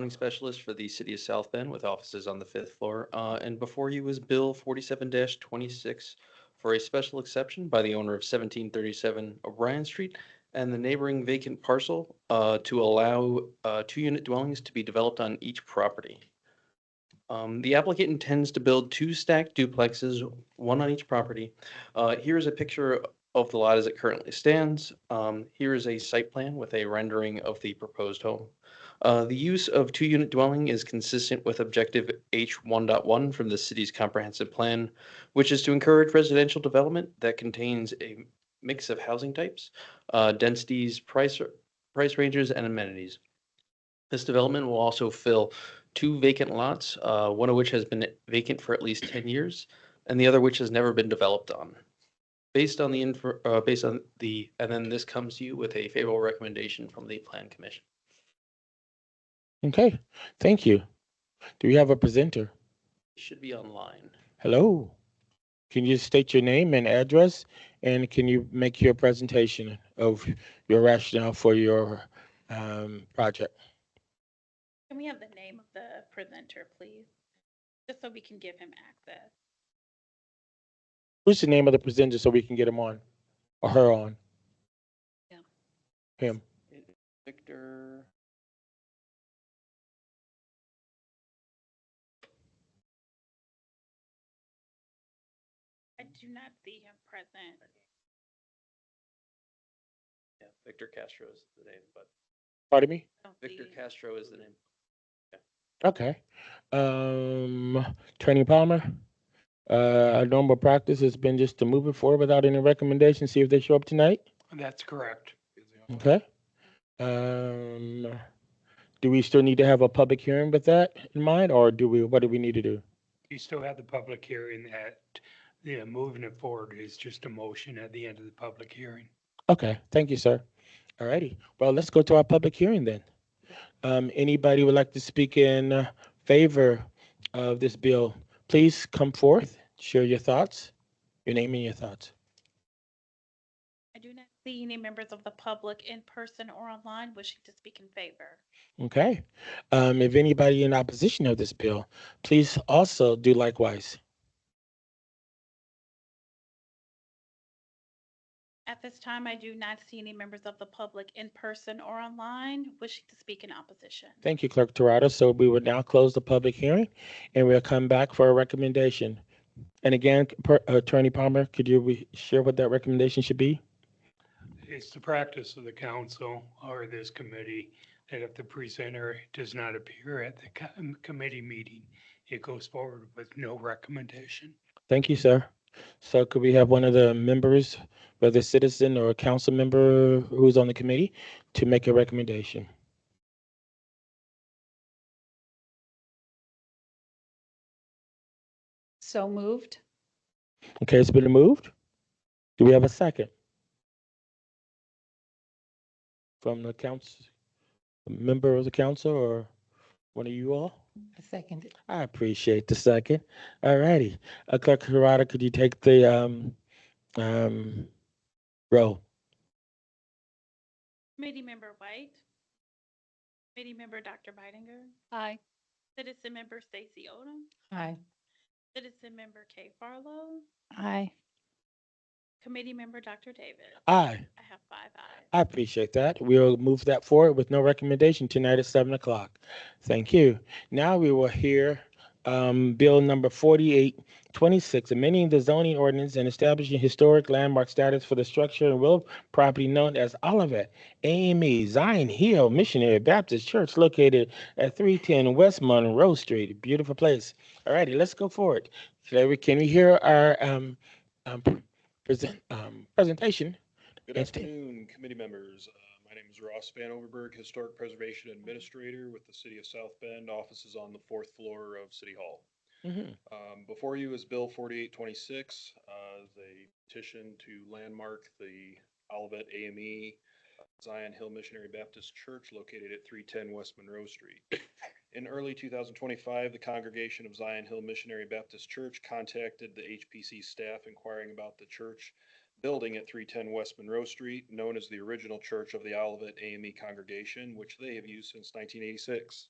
S14: specialist for the city of South Bend with offices on the 5th floor. And before you is Bill 47-26 for a special exception by the owner of 1737 O'Brien Street and the neighboring vacant parcel to allow 2-unit dwellings to be developed on each property. The applicant intends to build 2 stacked duplexes, 1 on each property. Here is a picture of the lot as it currently stands. Here is a site plan with a rendering of the proposed home. The use of 2-unit dwelling is consistent with objective H1.1 from the city's comprehensive plan, which is to encourage residential development that contains a mix of housing types, densities, price ranges, and amenities. This development will also fill 2 vacant lots, one of which has been vacant for at least 10 years, and the other which has never been developed on. Based on the and then this comes to you with a favorable recommendation from the Plan Commission.
S10: Okay, thank you. Do we have a presenter?
S14: It should be online.
S10: Hello. Can you state your name and address, and can you make your presentation of your rationale for your project?
S2: Can we have the name of the presenter, please? Just so we can give him access.
S10: Who's the name of the presenter so we can get him on or her on?
S2: Him.
S10: Him.
S14: Victor.
S2: I do not see him present.
S14: Yeah, Victor Castro is the name, but
S10: Pardon me?
S2: Don't see
S14: Victor
S2: him.
S14: Castro is the name.
S10: Okay. Attorney Palmer, our normal practice has been just to move it forward without any recommendation, see if they show up tonight.
S8: That's correct.
S10: Okay. Do we still need to have a public hearing with that in mind, or what do we need to do?
S15: You still have the public hearing that, moving it forward is just a motion at the end of the public hearing.
S10: Okay, thank you, sir. All righty. Well, let's go to our public hearing then. Anybody would like to speak in favor of this bill? Please come forth, share your thoughts, your name and your thoughts.
S2: I do not see any members of the public in person or online wishing to speak in favor.
S10: Okay. If anybody in opposition of this bill, please also do likewise.
S2: At this time, I do not see any members of the public in person or online wishing to speak in opposition.
S10: Thank you, Clerk Torato. So we will now close the public hearing and we'll come back for a recommendation. And again, Attorney Palmer, could you share what that recommendation should be?
S15: It's the practice of the council or this committee that if the presenter does not appear at the committee meeting, it goes forward with no recommendation.
S10: Thank you, sir. So could we have one of the members, whether citizen or a council member who's on the committee, to make a recommendation?
S16: So moved.
S10: Okay, it's been moved. Do we have a second from the council, member of the council, or one of you all?
S16: I second it.
S10: I appreciate the second. All righty. Clerk Harada, could you take the roll?
S2: Committee Member White. Committee Member Dr. Bidinger.
S16: Aye.
S2: Citizen Member Stacy Odom.
S16: Aye.
S2: Citizen Member Kay Farlow.
S16: Aye.
S2: Committee Member Dr. Davis.
S10: Aye.
S2: I have 5 ayes.
S10: I appreciate that. We'll move that forward with no recommendation tonight at 7 o'clock. Thank you. Now we will hear Bill number 4826, amending the zoning ordinance and establishing historic landmark status for the structure and real property known as Olivet AME Zion Hill Missionary Baptist Church located at 310 West Monroe Street. Beautiful place. All righty, let's go forward. Can we hear our presentation?
S9: Good afternoon, committee members. My name is Ross Van Overberg, Historic Preservation Administrator with the City of South Bend, offices on the 4th floor of City Hall. Before you is Bill 4826, the petition to landmark the Olivet AME Zion Hill Missionary Baptist Church located at 310 West Monroe Street. In early 2025, the congregation of Zion Hill Missionary Baptist Church contacted the HPC staff inquiring about the church building at 310 West Monroe Street, known as the original Church of the Olivet AME congregation, which they have used since 1986.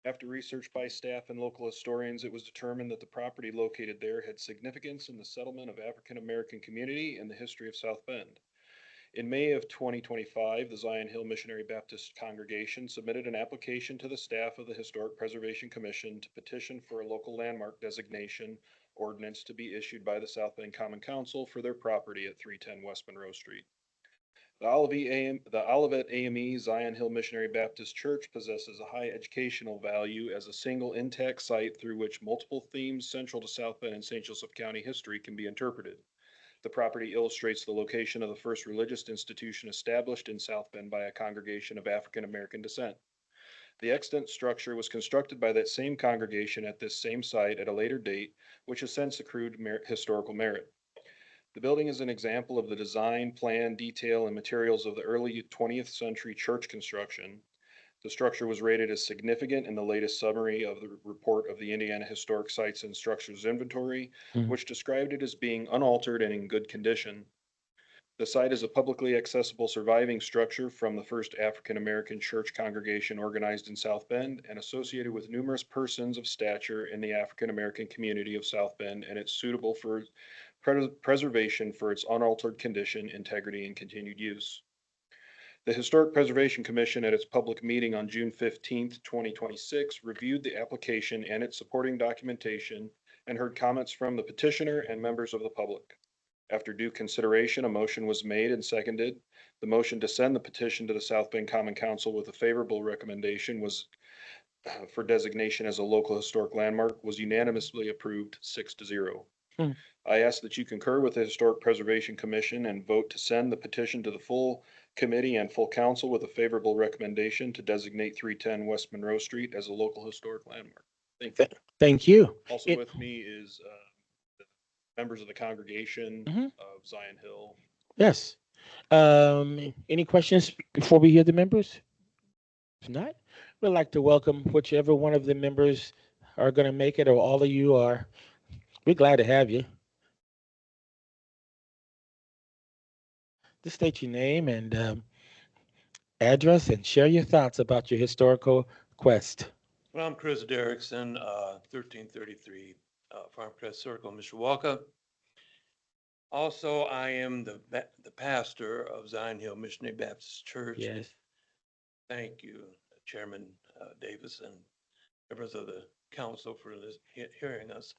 S9: After research by staff and local historians, it was determined that the property located there had significance in the settlement of African American community and the history of South Bend. In May of 2025, the Zion Hill Missionary Baptist Congregation submitted an application to the staff of the Historic Preservation Commission to petition for a local landmark designation ordinance to be issued by the South Bend Common Council for their property at 310 West Monroe Street. The Olivet AME Zion Hill Missionary Baptist Church possesses a high educational value as a single intact site through which multiple themes central to South Bend and St. Joseph County history can be interpreted. The property illustrates the location of the first religious institution established in South Bend by a congregation of African American descent. The extant structure was constructed by that same congregation at this same site at a later date, which has since accrued historical merit. The building is an example of the design, plan, detail, and materials of the early 20th century church construction. The structure was rated as significant in the latest summary of the report of the Indiana Historic Sites and Structures Inventory, which described it as being unaltered and in good condition. The site is a publicly accessible surviving structure from the first African American church congregation organized in South Bend and associated with numerous persons of stature in the African American community of South Bend, and it's suitable for preservation for its unaltered condition, integrity, and continued use. The Historic Preservation Commission at its public meeting on June 15th, 2026, reviewed the application and its supporting documentation and heard comments from the petitioner and members of the public. After due consideration, a motion was made and seconded. The motion to send the petition to the South Bend Common Council with a favorable recommendation was for designation as a local historic landmark was unanimously approved 6-0. I ask that you concur with the Historic Preservation Commission and vote to send the petition to the full committee and full council with a favorable recommendation to designate 310 West Monroe Street as a local historic landmark. Thank you.
S10: Thank you.
S9: Also with me is the members of the congregation of Zion Hill.
S10: Yes. Any questions before we hear the members? If not, we'd like to welcome whichever one of the members are going to make it, or all of you are. We're glad to have you. Just state your name and address and share your thoughts about your historical quest.
S17: Well, I'm Chris Derrickson, 1333 Farmcrest Circle, Mishawaka. Also, I am the pastor of Zion Hill Missionary Baptist Church.
S10: Yes.
S17: Thank you, Chairman Davis and members of the council for hearing us.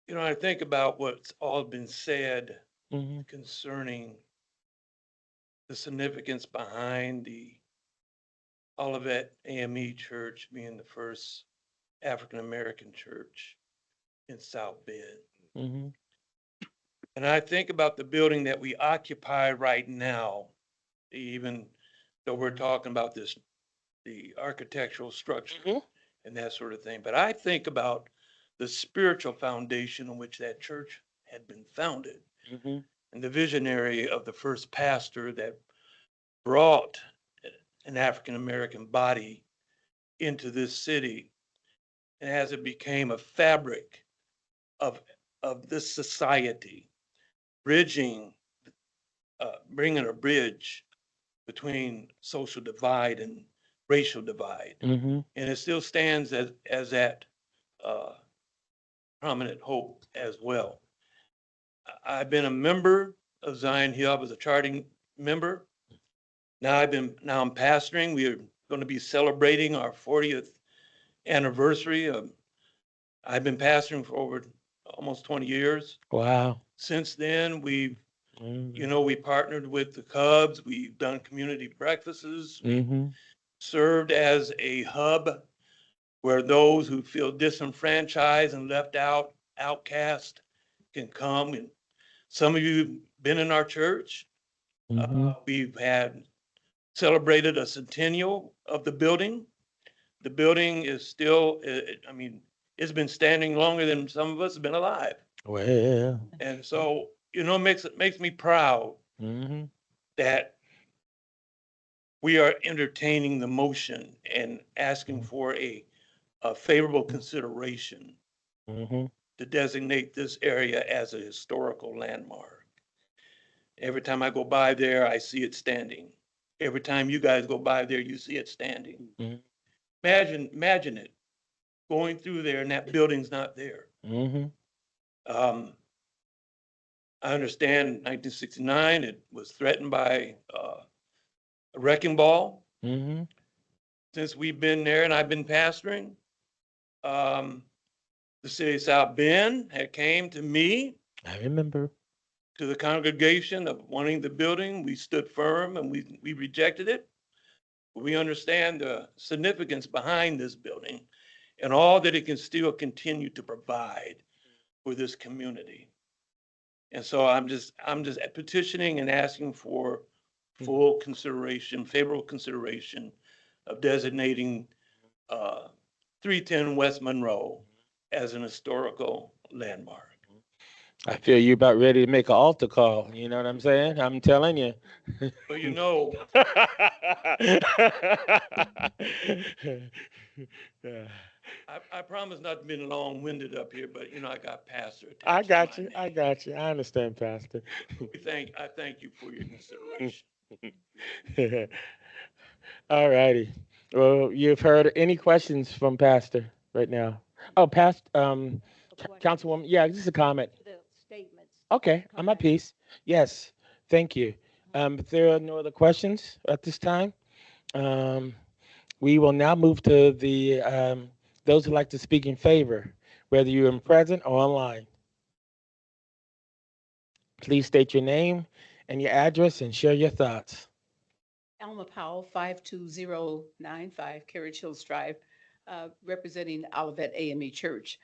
S17: You know, I think about what's all been said concerning the significance behind the Olivet AME Church being the first African-American church in South Bend.
S10: Mm-hmm.
S17: And I think about the building that we occupy right now, even though we're talking about this, the architectural structure and that sort of thing. But I think about the spiritual foundation on which that church had been founded
S10: Mm-hmm.
S17: and the visionary of the first pastor that brought an African-American body into this city. And as it became a fabric of, of this society, bridging, bringing a bridge between social divide and racial divide.
S10: Mm-hmm.
S17: And it still stands as that prominent hope as well. I've been a member of Zion Hill. I was a charting member. Now I'm pastoring. We are going to be celebrating our 40th anniversary. I've been pastoring for over almost 20 years.
S10: Wow.
S17: Since then, we've,
S10: Mm-hmm.
S17: we partnered with the Cubs. We've done community breakfasts.
S10: Mm-hmm.
S17: Served as a hub where those who feel disenfranchised and left out, outcast, can come. And some of you have been in our church.
S10: Mm-hmm.
S17: We've had celebrated a centennial of the building. The building is still, it's been standing longer than some of us have been alive.
S10: Well.
S17: And so, it makes me proud
S10: Mm-hmm.
S17: that we are entertaining the motion and asking for a favorable consideration
S10: Mm-hmm.
S17: to designate this area as a historical landmark. Every time I go by there, I see it standing. Every time you guys go by there, you see it standing.
S10: Mhm.
S17: Imagine it, going through there and that building's not there.
S10: Mm-hmm.
S17: I understand in 1969, it was threatened by a wrecking ball.
S10: Mm-hmm.
S17: Since we've been there and I've been pastoring, the city of South Bend had came to me,
S10: I remember.
S17: to the congregation of wanting the building. We stood firm and we rejected it. We understand the significance behind this building and all that it can still continue to provide for this community. And so I'm just petitioning and asking for full consideration, favorable consideration of designating 310 West Monroe as an historical landmark.
S10: I feel you about ready to make an altar call. You know what I'm saying? I'm telling you.
S17: But
S10: Yeah.
S17: I promise not to be long-winded up here, but I got pastor
S10: I
S17: attached to
S10: got
S17: my
S10: you.
S17: name.
S10: I got you. I understand, Pastor.
S17: I thank you for your consideration.
S10: All righty. Well, you've heard any questions from Pastor right now? Oh, Councilwoman, yeah, just a comment.
S1: The statements.
S10: Okay, I'm at peace. Yes, thank you. If there are no other questions at this time, we will now move to the those who like to speak in favor, whether you're in present or online. Please state your name and your address and share your thoughts.
S18: Alma Powell, 52095 Carriage Hills Drive, representing Olivet AME Church.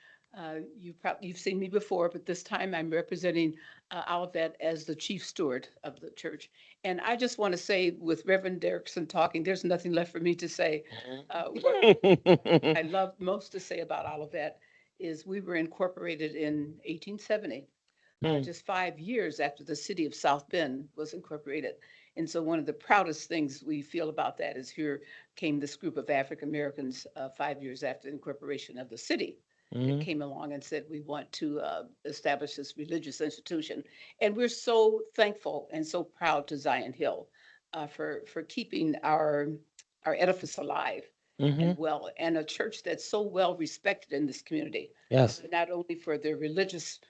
S18: You've seen me before, but this time I'm representing Olivet as the chief steward of the church. And I just want to say, with Reverend Derrickson talking, there's nothing left for me to say. What I love most to say about Olivet is we were incorporated in 1870. Just 5 years after the city of South Bend was incorporated. And so one of the proudest things we feel about that is here came this group of African Americans 5 years after the incorporation of the city. That came along and said, we want to establish this religious institution. And we're so thankful and so proud to Zion Hill for keeping our edifice alive and well, and a church that's so well respected in this community.
S10: Yes.
S18: Not only for their religious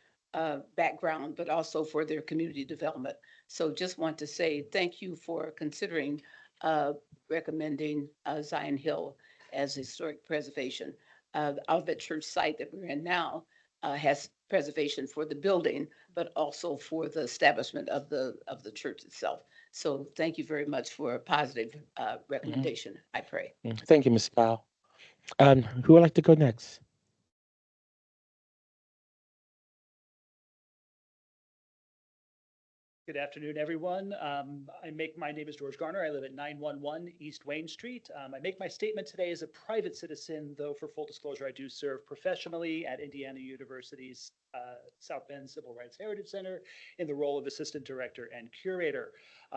S18: background, but also for their community development. So just want to say thank you for considering recommending Zion Hill as historic preservation. The Olivet Church site that we're in now has preservation for the building, but also for the establishment of the church itself. So thank you very much for a positive recommendation, I pray.
S10: Thank you, Ms. Powell. Who would like to go next?
S19: Good afternoon, everyone. My name is George Garner. I live at 911 East Wayne Street. I make my statement today as a private citizen, though for full disclosure, I do serve professionally at Indiana University's South Bend Civil Rights Heritage Center in the role of assistant director and curator.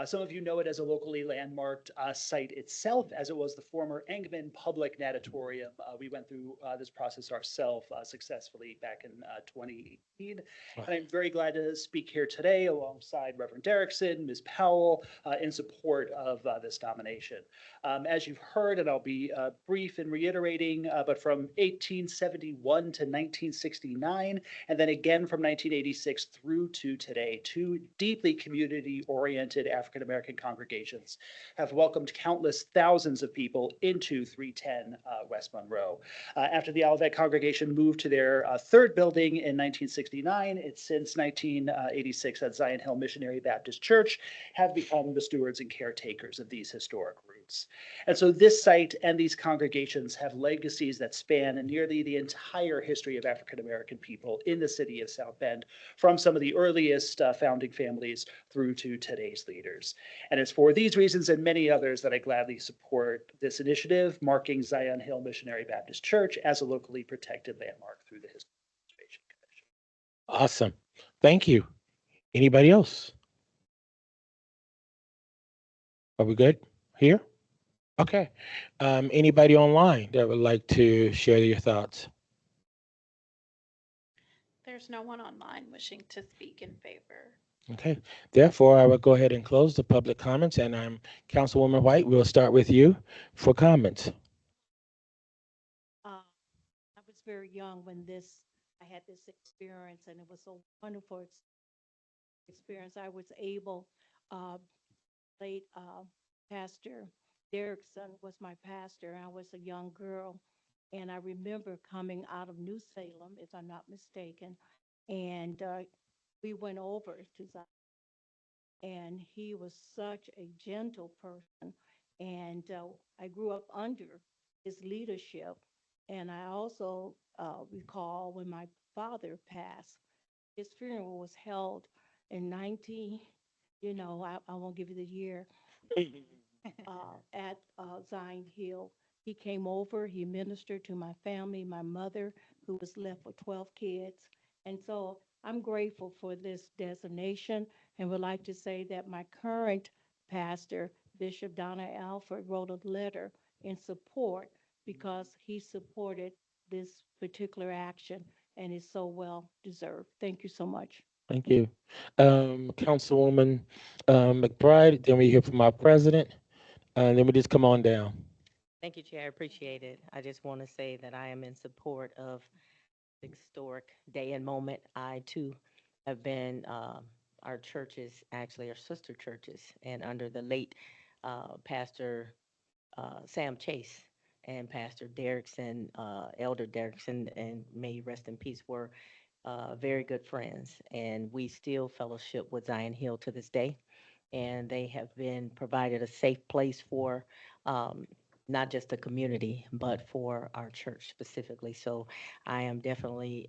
S19: Some of you know it as a locally landmarked site itself, as it was the former Engelman Public Natatorium. We went through this process ourselves successfully back in 2018. And I'm very glad to speak here today alongside Reverend Derrickson, Ms. Powell, in support of this nomination. As you've heard, and I'll be brief in reiterating, but from 1871 to 1969, and then again from 1986 through to today, two deeply community-oriented African-American congregations have welcomed countless thousands of people into 310 West Monroe. After the Olivet congregation moved to their third building in 1969, it's since 1986 at Zion Hill Missionary Baptist Church have become the stewards and caretakers of these historic roots. And so this site and these congregations have legacies that span nearly the entire history of African American people in the city of South Bend, from some of the earliest founding families through to today's leaders. And it's for these reasons and many others that I gladly support this initiative, marking Zion Hill Missionary Baptist Church as a locally protected landmark through the Historic Preservation Commission.
S10: Awesome. Thank you. Anybody else? Are we good here? Okay. Anybody online that would like to share your thoughts?
S2: There's no one online wishing to speak in favor.
S10: Okay. Therefore, I will go ahead and close the public comments, and I'm Councilwoman White. We'll start with you for comments.
S1: I was very young when I had this experience, and it was a wonderful experience. I was able, late Pastor Derrickson was my pastor, and I was a young girl. And I remember coming out of New Salem, if I'm not mistaken, and we went over to Zion. And he was such a gentle person. And I grew up under his leadership. And I also recall when my father passed, his funeral was held in I won't give you the year, at Zion Hill. He came over, he ministered to my family, my mother, who was left with 12 kids. And so I'm grateful for this designation and would like to say that my current pastor, Bishop Donna Alford, wrote a letter in support because he supported this particular action and is so well deserved. Thank you so much.
S10: Thank you. Councilwoman McBride, then we hear from our president, and then we just come on down.
S20: Thank you, Chair. I appreciate it. I just want to say that I am in support of the historic day and moment. I too have been, our churches, actually our sister churches, and under the late Pastor Sam Chase and Pastor Derrickson, Elder Derrickson, and may he rest in peace, were very good friends. And we still fellowship with Zion Hill to this day. And they have been provided a safe place for not just the community, but for our church specifically. So I am definitely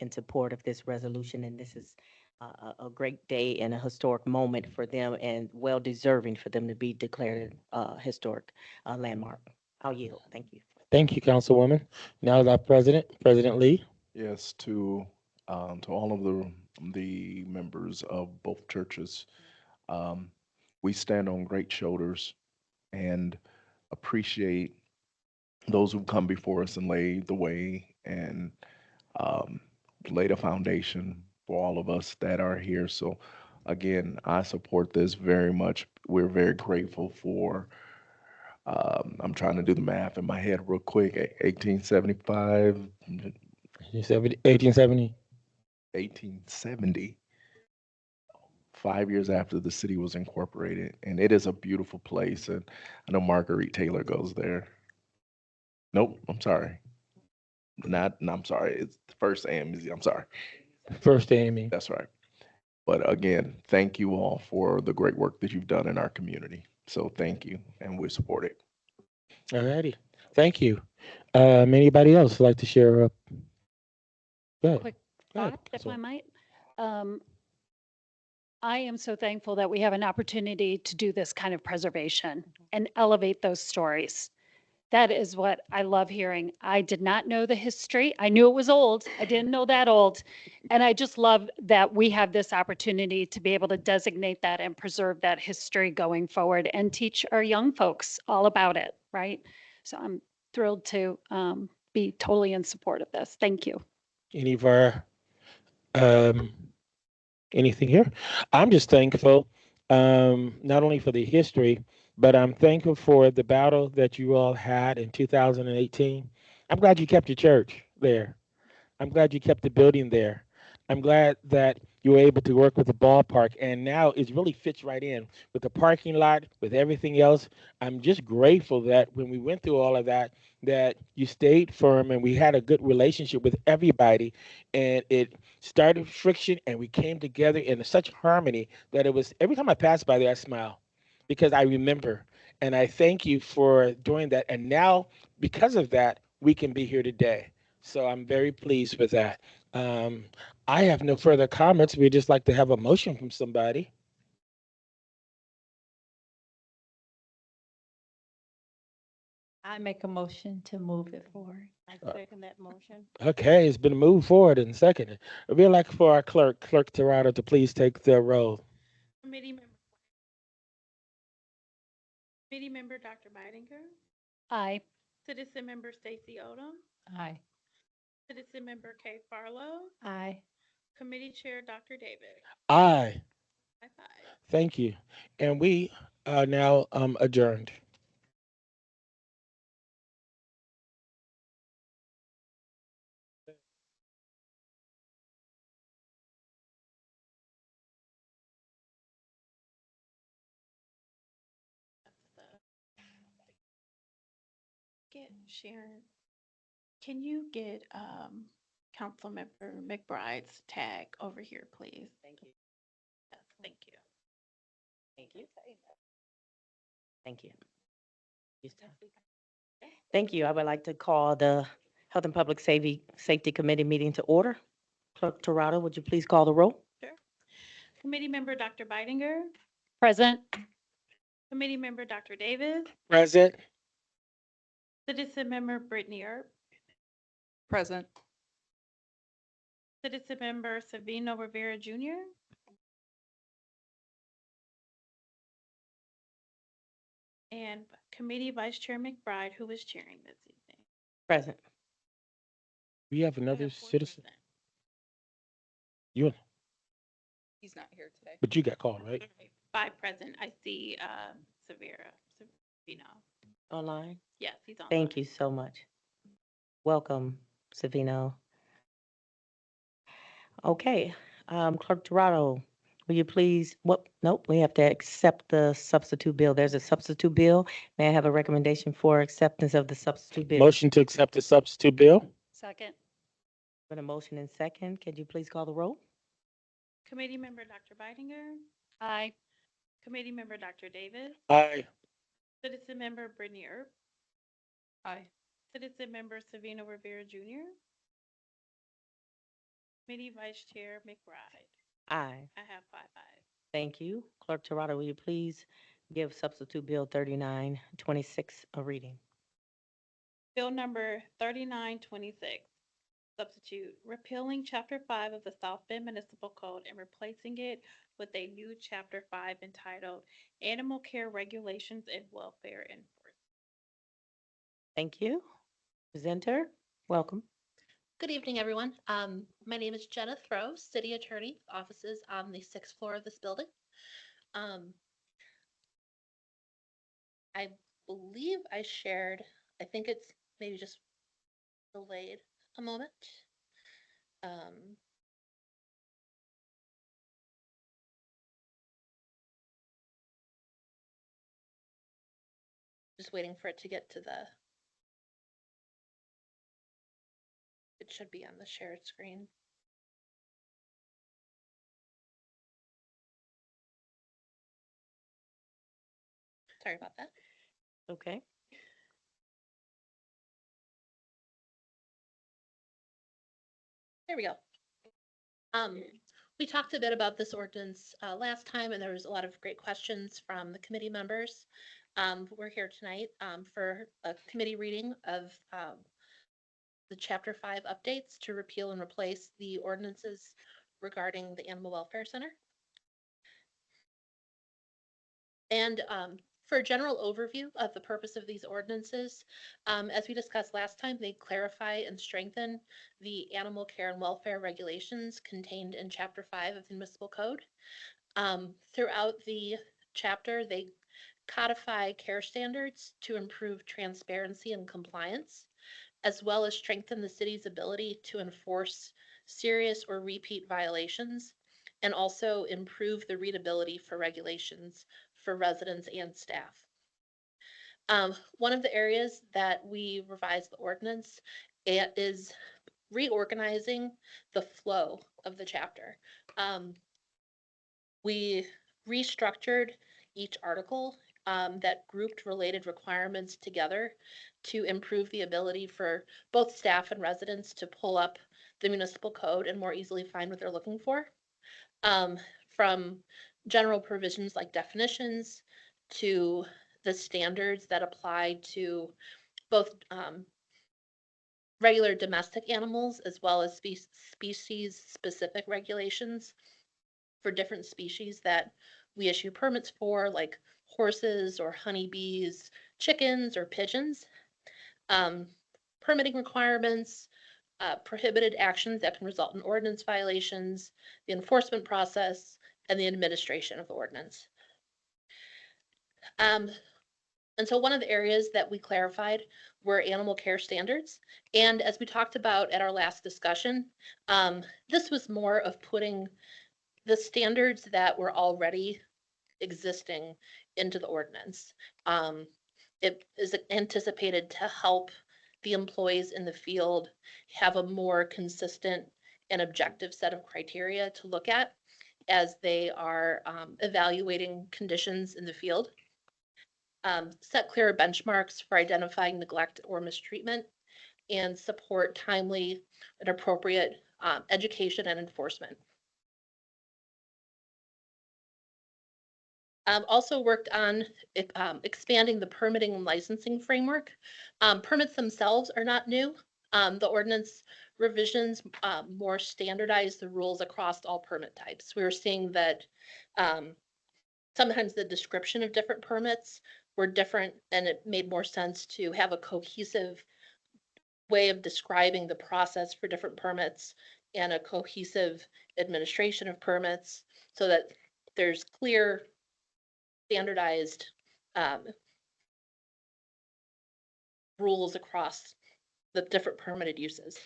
S20: in support of this resolution, and this is a great day and a historic moment for them, and well deserving for them to be declared historic landmark. I'll yield. Thank you.
S10: Thank you, Councilwoman. Now our President Lee.
S6: Yes, to all of the members of both churches, we stand on great shoulders and appreciate those who come before us and lay the way and laid a foundation for all of us that are here. So again, I support this very much. We're very grateful for, I'm trying to do the math in my head real quick, 1875.
S10: 1870.
S6: 1870, 5 years after the city was incorporated. And it is a beautiful place. And I know Marguerite Taylor goes there. Nope, I'm sorry. I'm sorry. It's First AME. I'm sorry.
S10: First AME.
S6: That's right. But again, thank you all for the great work that you've done in our community. So thank you, and we support it.
S10: All righty. Thank you. Anybody else like to share? Go ahead.
S21: Quick
S10: Go ahead,
S21: thought, if I
S10: Councilwoman.
S21: might. I am so thankful that we have an opportunity to do this kind of preservation and elevate those stories. That is what I love hearing. I did not know the history. I knew it was old. I didn't know that old. And I just love that we have this opportunity to be able to designate that and preserve that history going forward and teach our young folks all about it, right? So I'm thrilled to be totally in support of this. Thank you.
S10: Any of our, anything here? I'm just thankful, not only for the history, but I'm thankful for the battle that you all had in 2018. I'm glad you kept your church there. I'm glad you kept the building there. I'm glad that you were able to work with the ballpark, and now it really fits right in with the parking lot, with everything else. I'm just grateful that when we went through all of that, that you stayed firm and we had a good relationship with everybody, and it started friction, and we came together in such harmony that it was every time I passed by there, I smile because I remember, and I thank you for doing that. And now, because of that, we can be here today. So I'm very pleased with that. I have no further comments. We'd just like to have a motion from somebody.
S16: I make a motion to move it forward.
S1: I second that motion.
S10: Okay, it's been moved forward and seconded. We'd like for our clerk, Clerk Torado, to please take the roll.
S2: Committee member Dr. Bidinger,
S21: Aye.
S2: Citizen Member Stacy Odom,
S16: Aye.
S2: Citizen Member Kay Farlow,
S16: Aye.
S2: Committee Chair Dr. Davis.
S10: Aye.
S2: 5-5.
S10: Thank you. And we are now adjourned.
S2: Get Sharon, can you get Councilmember McBride's tag over here, please?
S20: Thank you.
S2: Yes, thank you.
S20: Thank you. Thank you. Thank you. I would like to call the Health and Public Safety Committee meeting to order. Clerk Torado, would you please call the roll?
S2: Sure. Committee member Dr. Bidinger,
S21: Present.
S2: Committee member Dr. Davis,
S10: Present.
S2: Citizen member Brittany Earp,
S18: Present.
S2: Citizen member Savino Rivera Jr., and Committee Vice Chair McBride, who is chairing this evening.
S20: Present.
S10: We have another citizen. You,
S18: He's not here today.
S10: but you got called, right?
S2: By present, I see Savino.
S20: Online?
S2: Yes, he's on.
S20: Thank you so much. Welcome, Savino. Okay, Clerk Torado, will you please, nope, we have to accept the substitute bill. There's a substitute bill. May I have a recommendation for acceptance of the substitute bill?
S10: Motion to accept the substitute bill?
S21: Second.
S20: With a motion and second, could you please call the roll?
S2: Committee member Dr. Bidinger,
S21: Aye.
S2: Committee member Dr. Davis,
S10: Aye.
S2: Citizen member Brittany Earp,
S18: Aye.
S2: Citizen member Savino Rivera Jr., Committee Vice Chair McBride.
S20: Aye.
S2: I have 5 ayes.
S20: Thank you. Clerk Torado, will you please give substitute bill 3926 a reading?
S2: Bill number 3926, substitute repealing Chapter 5 of the South Bend Municipal Code and replacing it with a new Chapter 5 entitled Animal Care Regulations and Welfare Enforcement.
S20: Thank you. Presenter, welcome.
S4: Good evening, everyone. My name is Jenna Throw, City Attorney, offices on the 6th floor of this building. I believe I shared, I think it's maybe just delayed a moment. Just waiting for it to get to it should be on the shared screen. Sorry about that.
S20: Okay.
S4: There we go. We talked a bit about this ordinance last time, and there was a lot of great questions from the committee members. We're here tonight for a committee reading of the Chapter 5 updates to repeal and replace the ordinances regarding the Animal Welfare Center. And for a general overview of the purpose of these ordinances, as we discussed last time, they clarify and strengthen the animal care and welfare regulations contained in Chapter 5 of the Municipal Code. Throughout the chapter, they codify care standards to improve transparency and compliance, as well as strengthen the city's ability to enforce serious or repeat violations, and also improve the readability for regulations for residents and staff. One of the areas that we revised the ordinance is reorganizing the flow of the chapter. We restructured each article that grouped related requirements together to improve the ability for both staff and residents to pull up the municipal code and more easily find what they're looking for. From general provisions like definitions to the standards that apply to both regular domestic animals as well as species-specific regulations for different species that we issue permits for, like horses or honeybees, chickens or pigeons. Permitting requirements, prohibited actions that can result in ordinance violations, the enforcement process, and the administration of the ordinance. And so one of the areas that we clarified were animal care standards. And as we talked about at our last discussion, this was more of putting the standards that were already existing into the ordinance. It is anticipated to help the employees in the field have a more consistent and objective set of criteria to look at as they are evaluating conditions in the field. Set clear benchmarks for identifying neglect or mistreatment, and support timely and appropriate education and enforcement. Also worked on expanding the permitting and licensing framework. Permits themselves are not new. The ordinance revisions more standardize the rules across all permit types. We were seeing that sometimes the description of different permits were different, and it made more sense to have a cohesive way of describing the process for different permits and a cohesive administration of permits so that there's clear, standardized rules across the different permitted uses.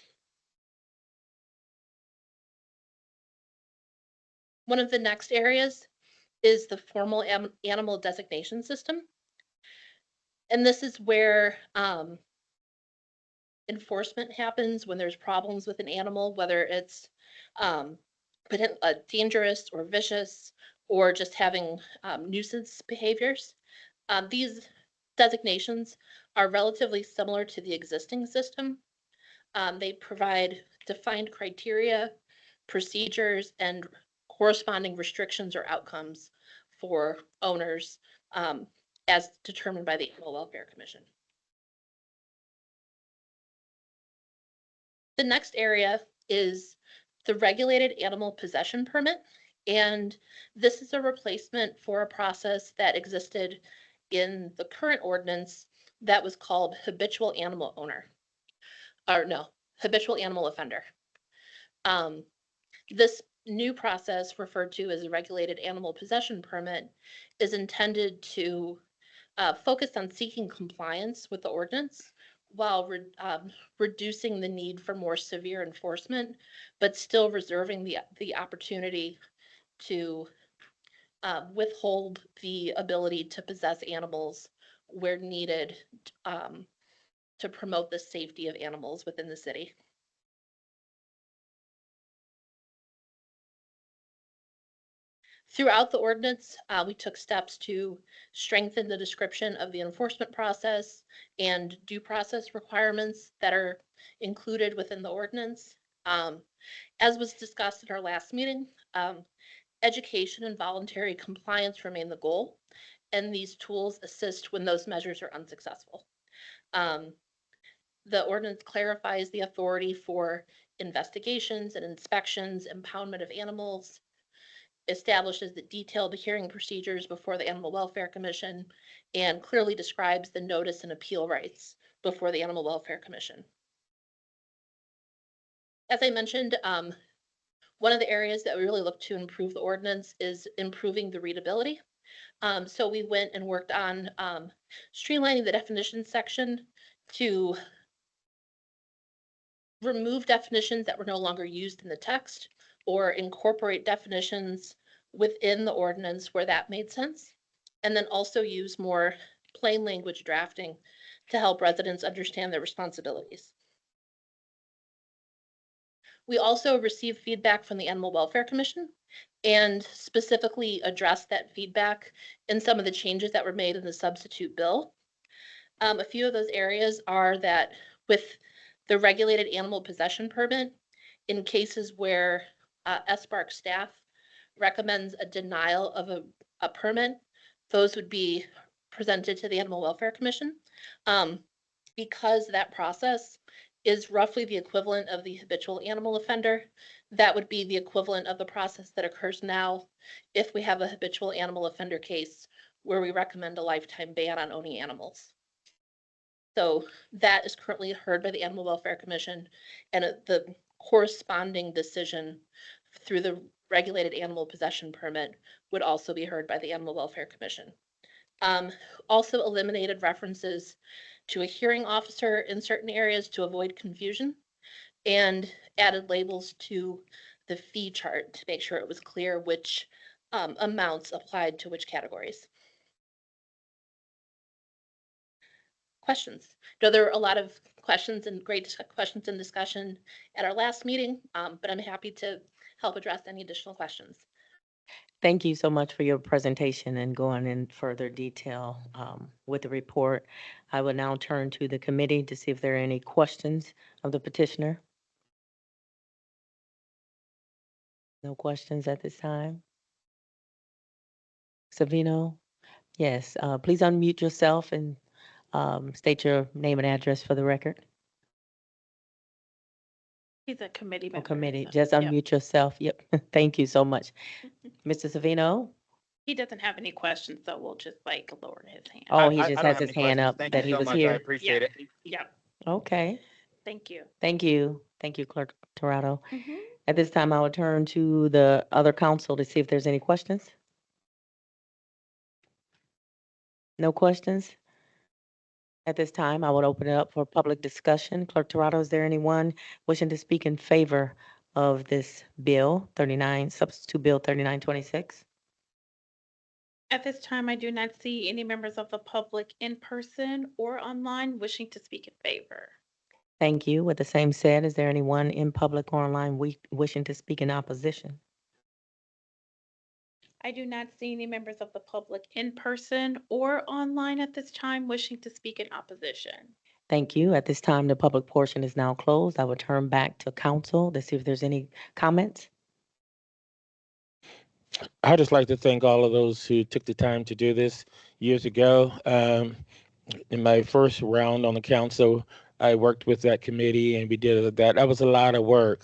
S4: One of the next areas is the formal animal designation system. And this is where enforcement happens when there's problems with an animal, whether it's dangerous or vicious or just having nuisance behaviors. These designations are relatively similar to the existing system. They provide defined criteria, procedures, and corresponding restrictions or outcomes for owners as determined by the Animal Welfare Commission. The next area is the regulated animal possession permit. And this is a replacement for a process that existed in the current ordinance that was called habitual animal owner. Or no, habitual animal offender. This new process, referred to as a regulated animal possession permit, is intended to focus on seeking compliance with the ordinance while reducing the need for more severe enforcement, but still reserving the opportunity to withhold the ability to possess animals where needed to promote the safety of animals within the city. Throughout the ordinance, we took steps to strengthen the description of the enforcement process and due process requirements that are included within the ordinance. As was discussed at our last meeting, education and voluntary compliance remain the goal, and these tools assist when those measures are unsuccessful. The ordinance clarifies the authority for investigations and inspections, impoundment of animals, establishes the detailed hearing procedures before the Animal Welfare Commission, and clearly describes the notice and appeal rights before the Animal Welfare Commission. As I mentioned, one of the areas that we really look to improve the ordinance is improving the readability. So we went and worked on streamlining the definition section to remove definitions that were no longer used in the text or incorporate definitions within the ordinance where that made sense. And then also use more plain language drafting to help residents understand their responsibilities. We also received feedback from the Animal Welfare Commission and specifically addressed that feedback in some of the changes that were made in the substitute bill. A few of those areas are that with the regulated animal possession permit, in cases where SBARC staff recommends a denial of a permit, those would be presented to the Animal Welfare Commission. Because that process is roughly the equivalent of the habitual animal offender, that would be the equivalent of the process that occurs now if we have a habitual animal offender case where we recommend a lifetime ban on owning animals. So that is currently heard by the Animal Welfare Commission, and the corresponding decision through the regulated animal possession permit would also be heard by the Animal Welfare Commission. Also eliminated references to a hearing officer in certain areas to avoid confusion, and added labels to the fee chart to make sure it was clear which amounts applied to which categories. Questions? No, there were a lot of questions and great questions and discussion at our last meeting, but I'm happy to help address any additional questions.
S20: Thank you so much for your presentation and going in further detail with the report. I will now turn to the committee to see if there are any questions of the petitioner. No questions at this time. Savino? Yes, please unmute yourself and state your name and address for the record.
S2: He's a committee
S20: Oh,
S2: member.
S20: committee,
S2: so,
S20: just
S2: yep.
S20: unmute yourself. Yep, thank you so much. Mr. Savino?
S2: He doesn't have any questions, so we'll just like lower his hand.
S20: Oh, he just has his hand up that he was here.
S2: appreciate it. Yeah,
S20: Okay,
S2: thank you.
S20: thank you. Thank you, Clerk Torado.
S2: Mhm.
S20: At this time, I will turn to the other council to see if there's any questions. No questions? At this time, I would open it up for public discussion. Clerk Torado, is there anyone wishing to speak in favor of this bill, Substitute Bill 3926?
S2: At this time, I do not see any members of the public in person or online wishing to speak in favor.
S20: Thank you. With the same said, is there anyone in public or online wishing to speak in opposition?
S2: I do not see any members of the public in person or online at this time wishing to speak in opposition.
S20: Thank you. At this time, the public portion is now closed. I will turn back to council to see if there's any comments.
S10: I'd just like to thank all of those who took the time to do this years ago. In my first round on the council, I worked with that committee and we did that. That was a lot of work.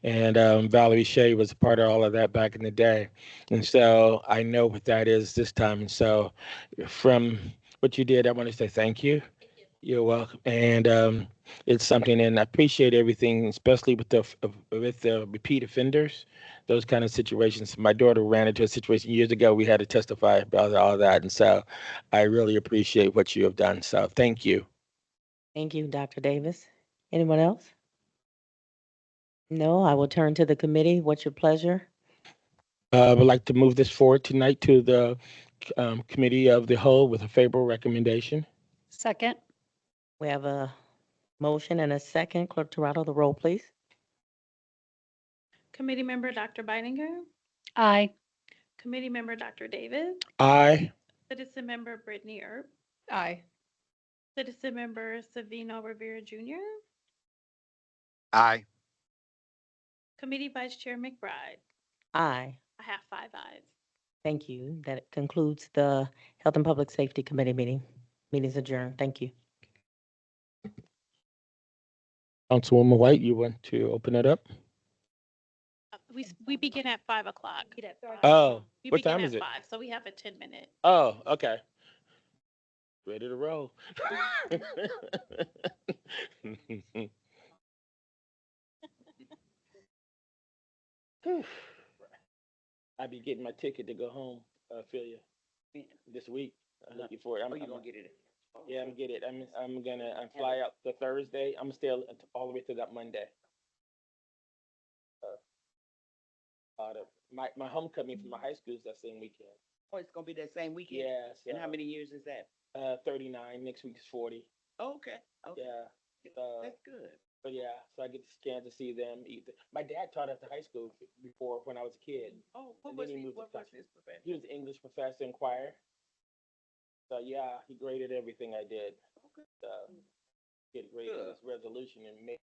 S10: And Valerie Shea was a part of all of that back in the day. And so I know what that is this time. And so from what you did, I want to say thank you. You're welcome. And it's something, and I appreciate everything, especially with the repeat offenders, those kind of situations. My daughter ran into a situation years ago. We had to testify about all that. And so I really appreciate what you have done. So thank you.
S20: Thank you, Dr. Davis. Anyone else? No, I will turn to the committee. What's your pleasure?
S10: I would like to move this forward tonight to the committee of the whole with a favorable recommendation.
S21: Second.
S20: We have a motion and a second. Clerk Torado, the roll, please.
S2: Committee member Dr. Beininger,
S21: Aye.
S2: committee member Dr. Davis,
S10: Aye.
S2: citizen member Brittany Earp,
S18: Aye.
S2: citizen member Savino Rivera Jr.,
S3: Aye.
S2: Committee Vice Chair McBride.
S20: Aye.
S2: I have 5 ayes.
S20: Thank you. That concludes the Health and Public Safety Committee meeting. Meeting's adjourned. Thank you.
S10: Councilwoman White, you want to open it up?
S2: We begin at 5 o'clock.
S10: Oh,
S2: We
S10: what
S2: begin
S10: time
S2: at
S10: is it?
S2: 5, so we have a 10-minute.
S10: Oh, okay. Ready to roll. I be getting my ticket to go home, Philia, this week. I'm looking for it. I'm gonna get it. Yeah, I'm gonna get it. I'm gonna fly out the Thursday. I'm gonna stay all the way to that Monday. My homecoming from my high school is that same weekend.
S7: Oh, it's gonna be that same weekend?
S10: Yeah.
S7: And how many years is that?
S10: 39. Next week is 40.
S7: Oh, okay. Okay.
S10: Yeah.
S7: That's good.
S10: But yeah, so I get the chance to see them. My dad taught at the high school before when I was a kid.
S7: Oh,
S10: And
S7: what
S10: then
S7: was
S10: he
S7: he,
S10: moved to
S7: what was
S10: Texas.
S7: his profession?
S10: He was an English professor in choir. So yeah, he graded everything I did. Get graded
S7: Good.
S10: his resolution in May.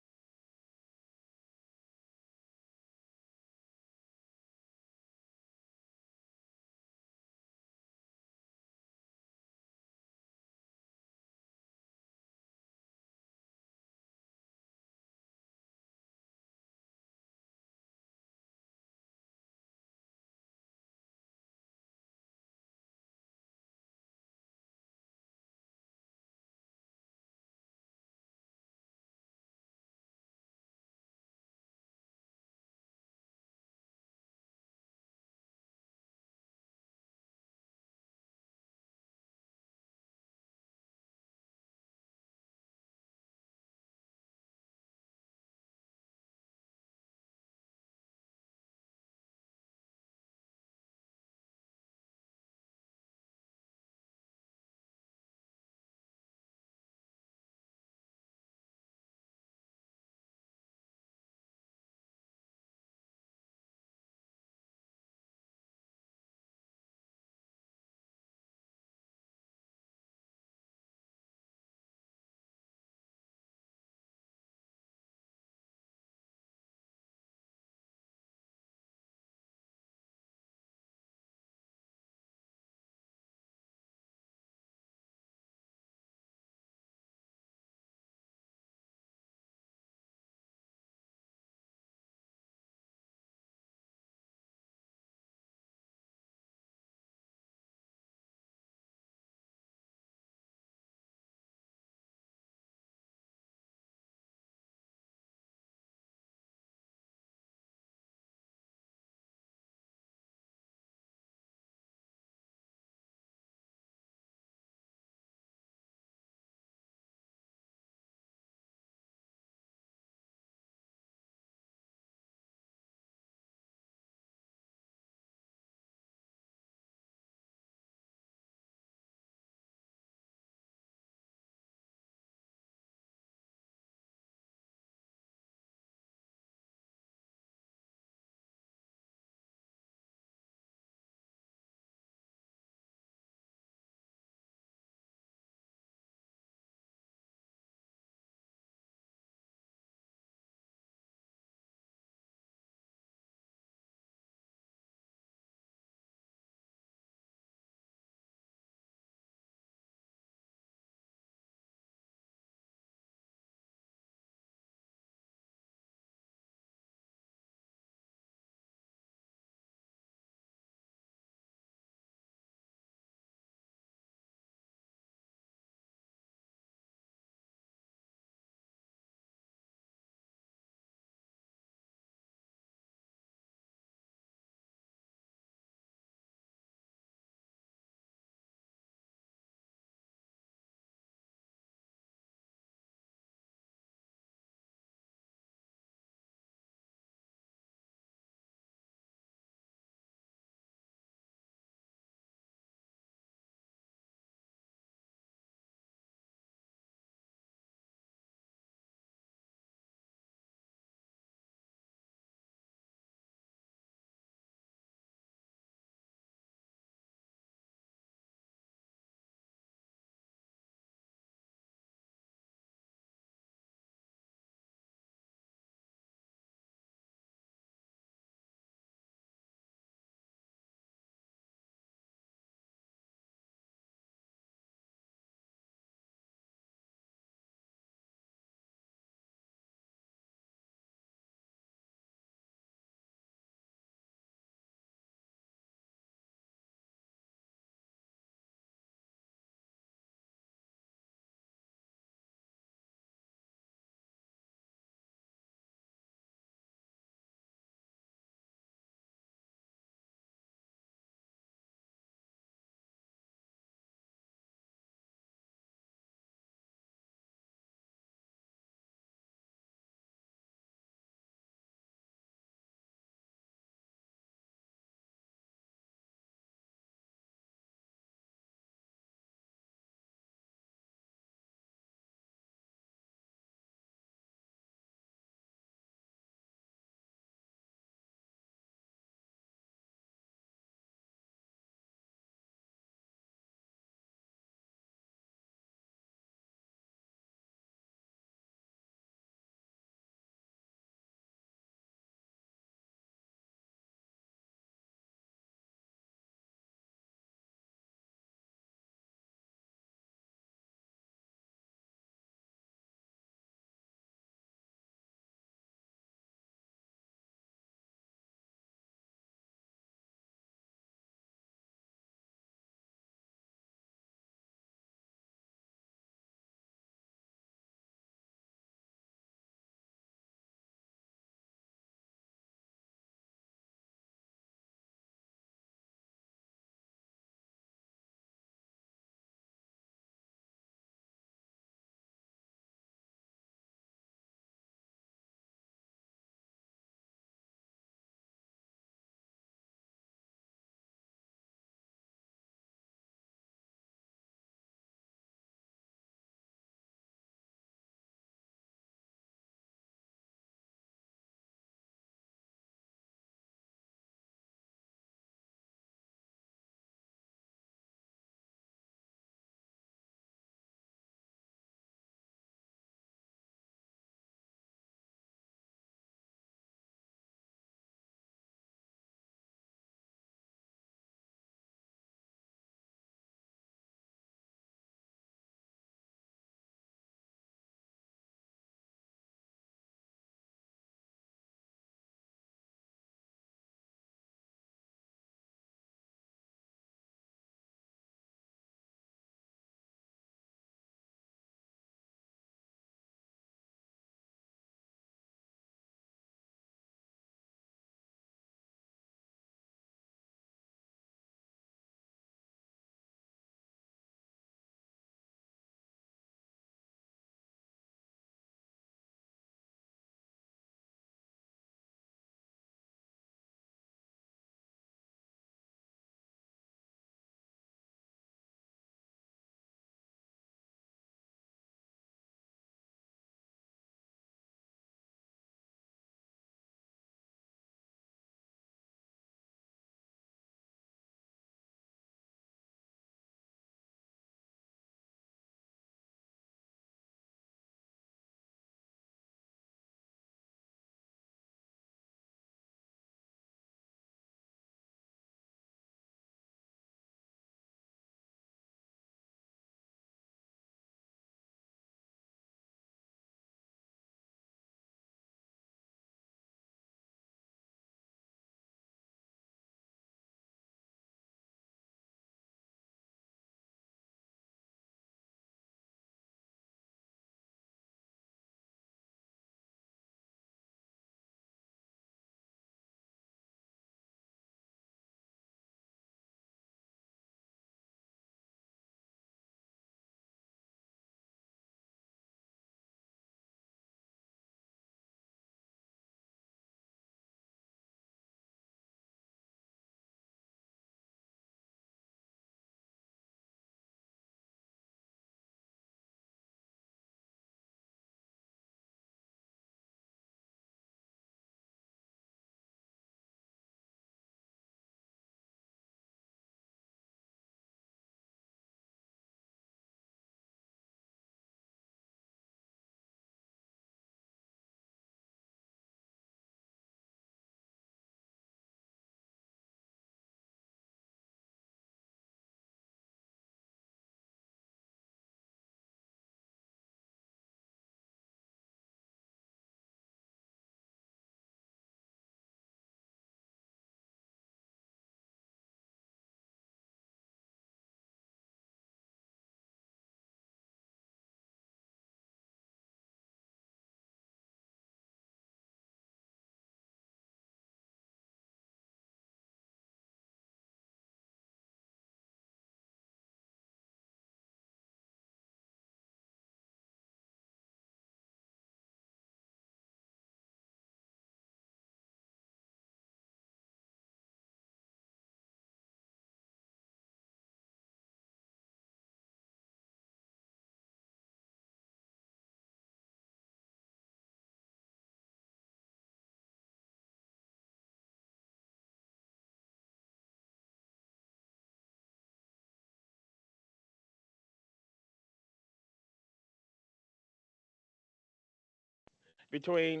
S10: between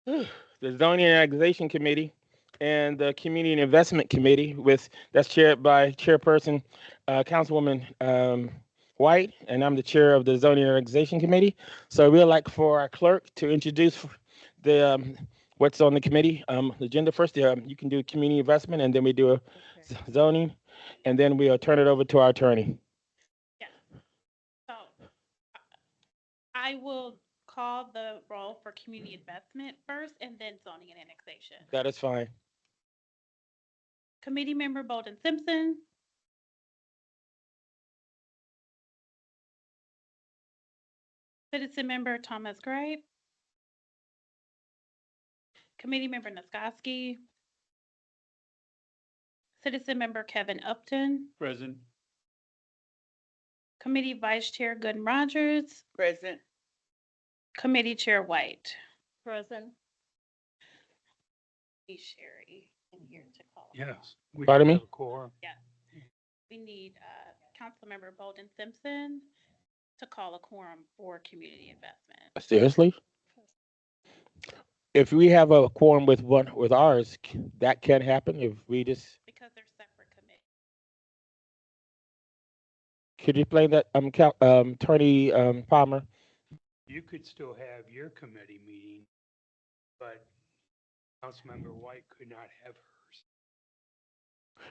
S10: the Zoning and Annexation Committee and the Community Investment Committee that's chaired by Chairperson Councilwoman White, and I'm the chair of the Zoning and Annexation Committee. So we'd like for our clerk to introduce the what's on the committee agenda first. You can do community investment, and then we do a zoning, and then we'll turn it over to our attorney.
S2: So I will call the roll for community investment first and then zoning and annexation.
S10: That is fine.
S2: Committee member Bolden Simpson. Citizen member Thomas Gray. Committee member Naskowski. Citizen member Kevin Upton.
S8: Present.
S2: Committee vice chair Gooden Rogers.
S7: Present.
S2: Committee chair White.
S1: Present.
S2: Sherry in here to call.
S15: Yes. we
S10: Pardon
S15: have
S10: me?
S15: a quorum.
S2: Yes. We need Councilmember Bolden Simpson to call a quorum for community investment.
S10: Seriously? If we have a quorum with ours, that can happen if we just.
S2: Because they're separate committees.
S10: Could you explain that, Attorney Palmer?
S15: You could still have your committee meeting, but Councilmember White could not have hers.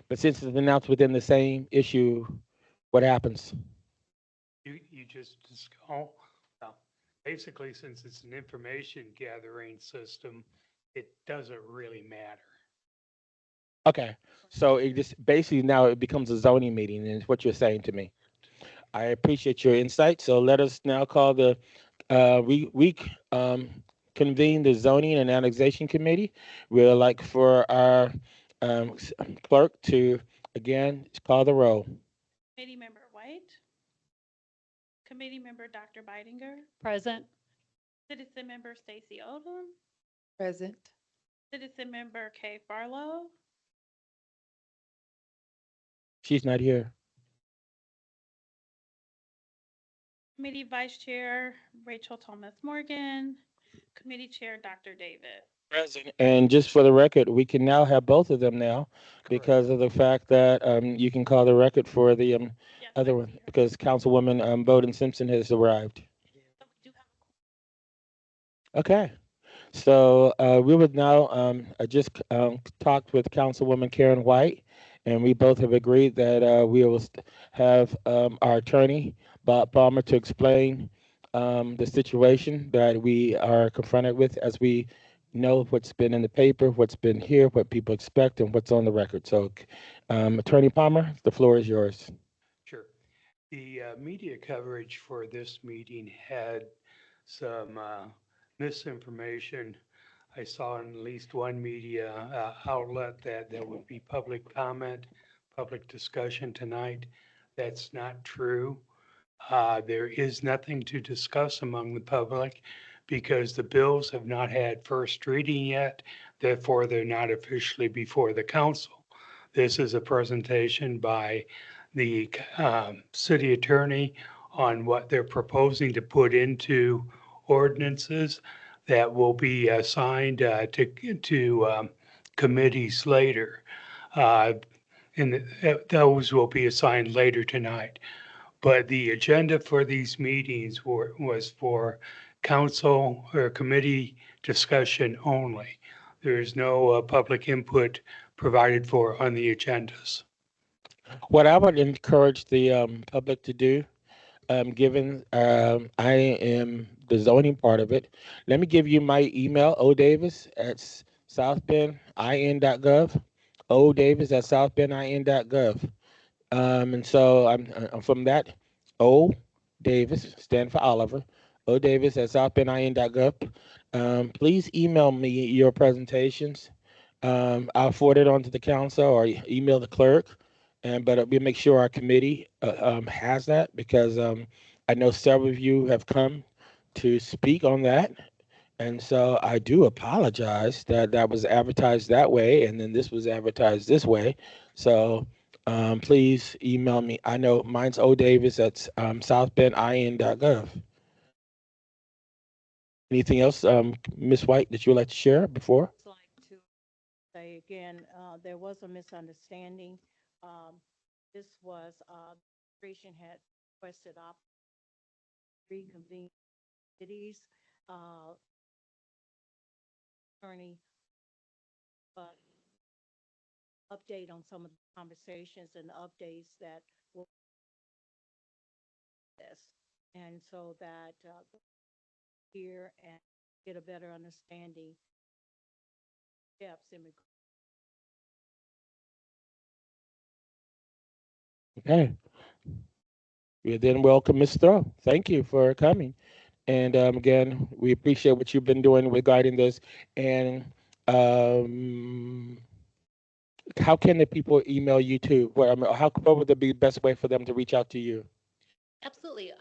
S10: But since it's announced within the same issue, what happens?
S15: You just, well, basically, since it's an information gathering system, it doesn't really matter.
S10: Okay, so it just basically now it becomes a zoning meeting, is what you're saying to me. I appreciate your insight. So let us now call the convene the Zoning and Annexation Committee. We'd like for our clerk to again call the roll.
S2: Committee member White. Committee member Dr. Bidinger.
S21: Present.
S2: Citizen member Stacy Odom.
S18: Present.
S2: Citizen member Kay Farlow.
S10: She's not here.
S2: Committee vice chair Rachel Thomas Morgan. Committee chair Dr. David.
S10: Present. And just for the record, we can now have both of them now because of the fact that you can call the record for the other one because Councilwoman Bowden Simpson has arrived. Okay. So we would now, I just talked with Councilwoman Karen White, and we both have agreed that we will have our attorney, Bob Palmer, to explain the situation that we are confronted with as we know what's been in the paper, what's been here, what people expect, and what's on the record. So Attorney Palmer, the floor is yours.
S15: Sure. The media coverage for this meeting had some misinformation. I saw in at least one media outlet that there would be public comment, public discussion tonight. That's not true. There is nothing to discuss among the public because the bills have not had first reading yet. Therefore, they're not officially before the council. This is a presentation by the city attorney on what they're proposing to put into ordinances that will be assigned to committees later. Those will be assigned later tonight. But the agenda for these meetings was for council or committee discussion only. There is no public input provided for on the agendas.
S10: What I would encourage the public to do, given I am the zoning part of it, let me give you my email, odavis@southbendin.gov, odavis@southbendin.gov. And so I'm from that, O Davis, stand for Oliver, odavis@southbendin.gov. Please email me your presentations. I'll forward it on to the council or email the clerk. But we'll make sure our committee has that because I know several of you have come to speak on that. And so I do apologize that that was advertised that way and then this was advertised this way. So please email me. I know mine's odavis@southbendin.gov. Anything else, Ms. White, that you would like to share before?
S1: I'd like to say again, there was a misunderstanding. This was, administration had requested reconvene cities, attorney, but update on some of the conversations and updates that will this, and so that hear and get a better understanding steps in
S10: Okay. We then welcome Ms. Throw. Thank you for coming. And again, we appreciate what you've been doing regarding this. And how can the people email you too? What would be the best way for them to reach out to you?
S4: Absolutely.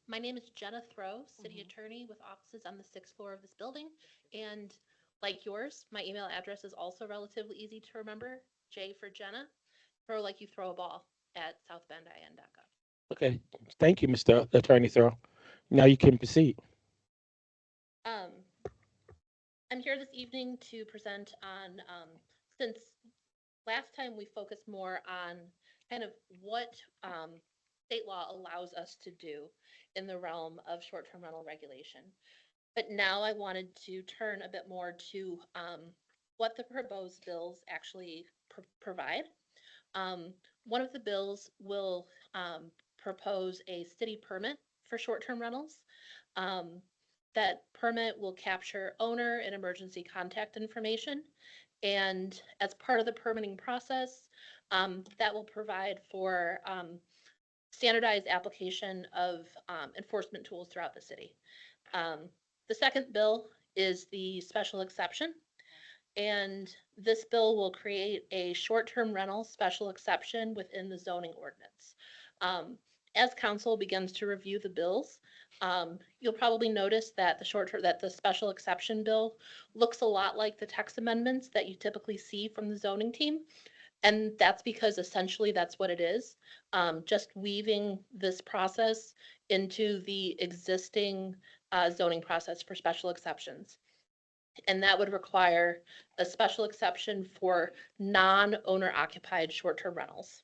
S4: My name is Jenna Throw, city attorney with offices on the 6th floor of this building. And like yours, my email address is also relatively easy to remember. J for Jenna, throw like you throw a ball at southbendin.gov.
S10: Okay. Thank you, Mr. Attorney Throw. Now you can proceed.
S4: I'm here this evening to present on, since last time we focused more on kind of what state law allows us to do in the realm of short-term rental regulation. But now I wanted to turn a bit more to what the proposed bills actually provide. One of the bills will propose a city permit for short-term rentals. That permit will capture owner and emergency contact information. And as part of the permitting process, that will provide for standardized application of enforcement tools throughout the city. The second bill is the special exception. And this bill will create a short-term rental special exception within the zoning ordinance. As council begins to review the bills, you'll probably notice that the special exception bill looks a lot like the text amendments that you typically see from the zoning team. And that's because essentially that's what it is, just weaving this process into the existing zoning process for special exceptions. And that would require a special exception for non-owner occupied short-term rentals.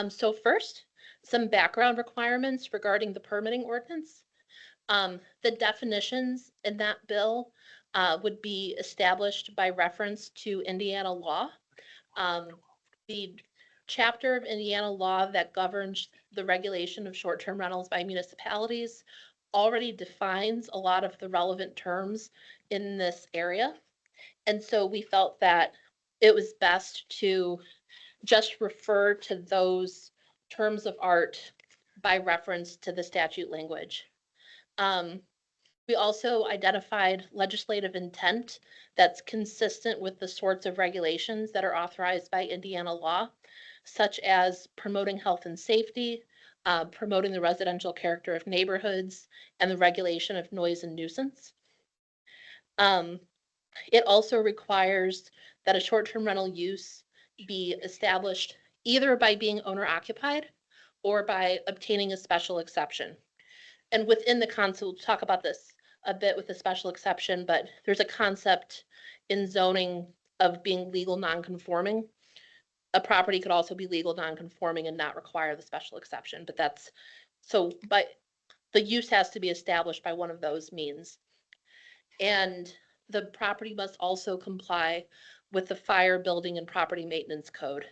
S4: So first, some background requirements regarding the permitting ordinance. The definitions in that bill would be established by reference to Indiana law. The chapter of Indiana law that governs the regulation of short-term rentals by municipalities already defines a lot of the relevant terms in this area. And so we felt that it was best to just refer to those terms of art by reference to the statute language. We also identified legislative intent that's consistent with the sorts of regulations that are authorized by Indiana law, such as promoting health and safety, promoting the residential character of neighborhoods, and the regulation of noise and nuisance. It also requires that a short-term rental use be established either by being owner occupied or by obtaining a special exception. And within the concept, we'll talk about this a bit with the special exception, but there's a concept in zoning of being legal non-conforming. A property could also be legal non-conforming and not require the special exception, but that's so, but the use has to be established by one of those means. And the property must also comply with the fire, building, and property maintenance code.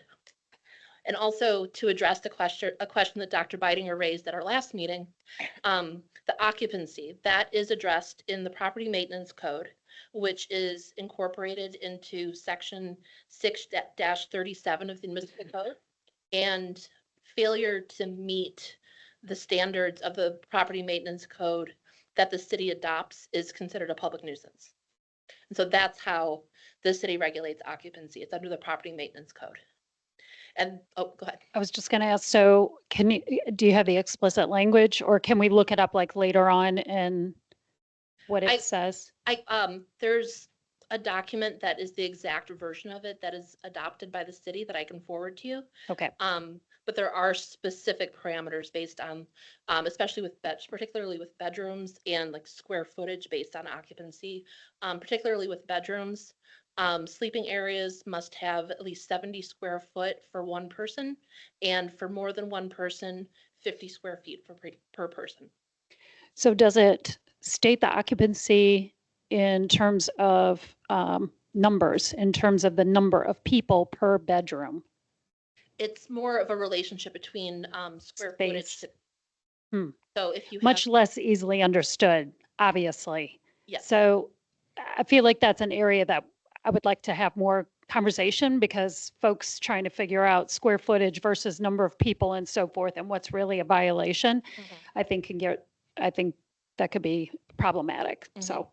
S4: And also to address a question that Dr. Bidinger raised at our last meeting, the occupancy, that is addressed in the property maintenance code, which is incorporated into section 6-37 of the municipal code. And failure to meet the standards of the property maintenance code that the city adopts is considered a public nuisance. And so that's how the city regulates occupancy. It's under the property maintenance code. And, oh, go ahead.
S21: I was just going to ask, so do you have the explicit language, or can we look it up like later on and what it says?
S4: There's a document that is the exact version of it that is adopted by the city that I can forward to you.
S21: Okay.
S4: but there are specific parameters based on, especially with particularly with bedrooms and like square footage based on occupancy. Particularly with bedrooms, sleeping areas must have at least 70 square foot for one person, and for more than one person, 50 square feet per person.
S21: So does it state the occupancy in terms of numbers, in terms of the number of people per bedroom?
S4: It's more of a relationship between square footage.
S21: Space. Hmm.
S4: So if you have.
S21: Much less easily understood, obviously.
S4: Yes.
S21: So I feel like that's an area that I would like to have more conversation, because folks trying to figure out square footage versus number of people and so forth and what's really a violation, I think that could be problematic. So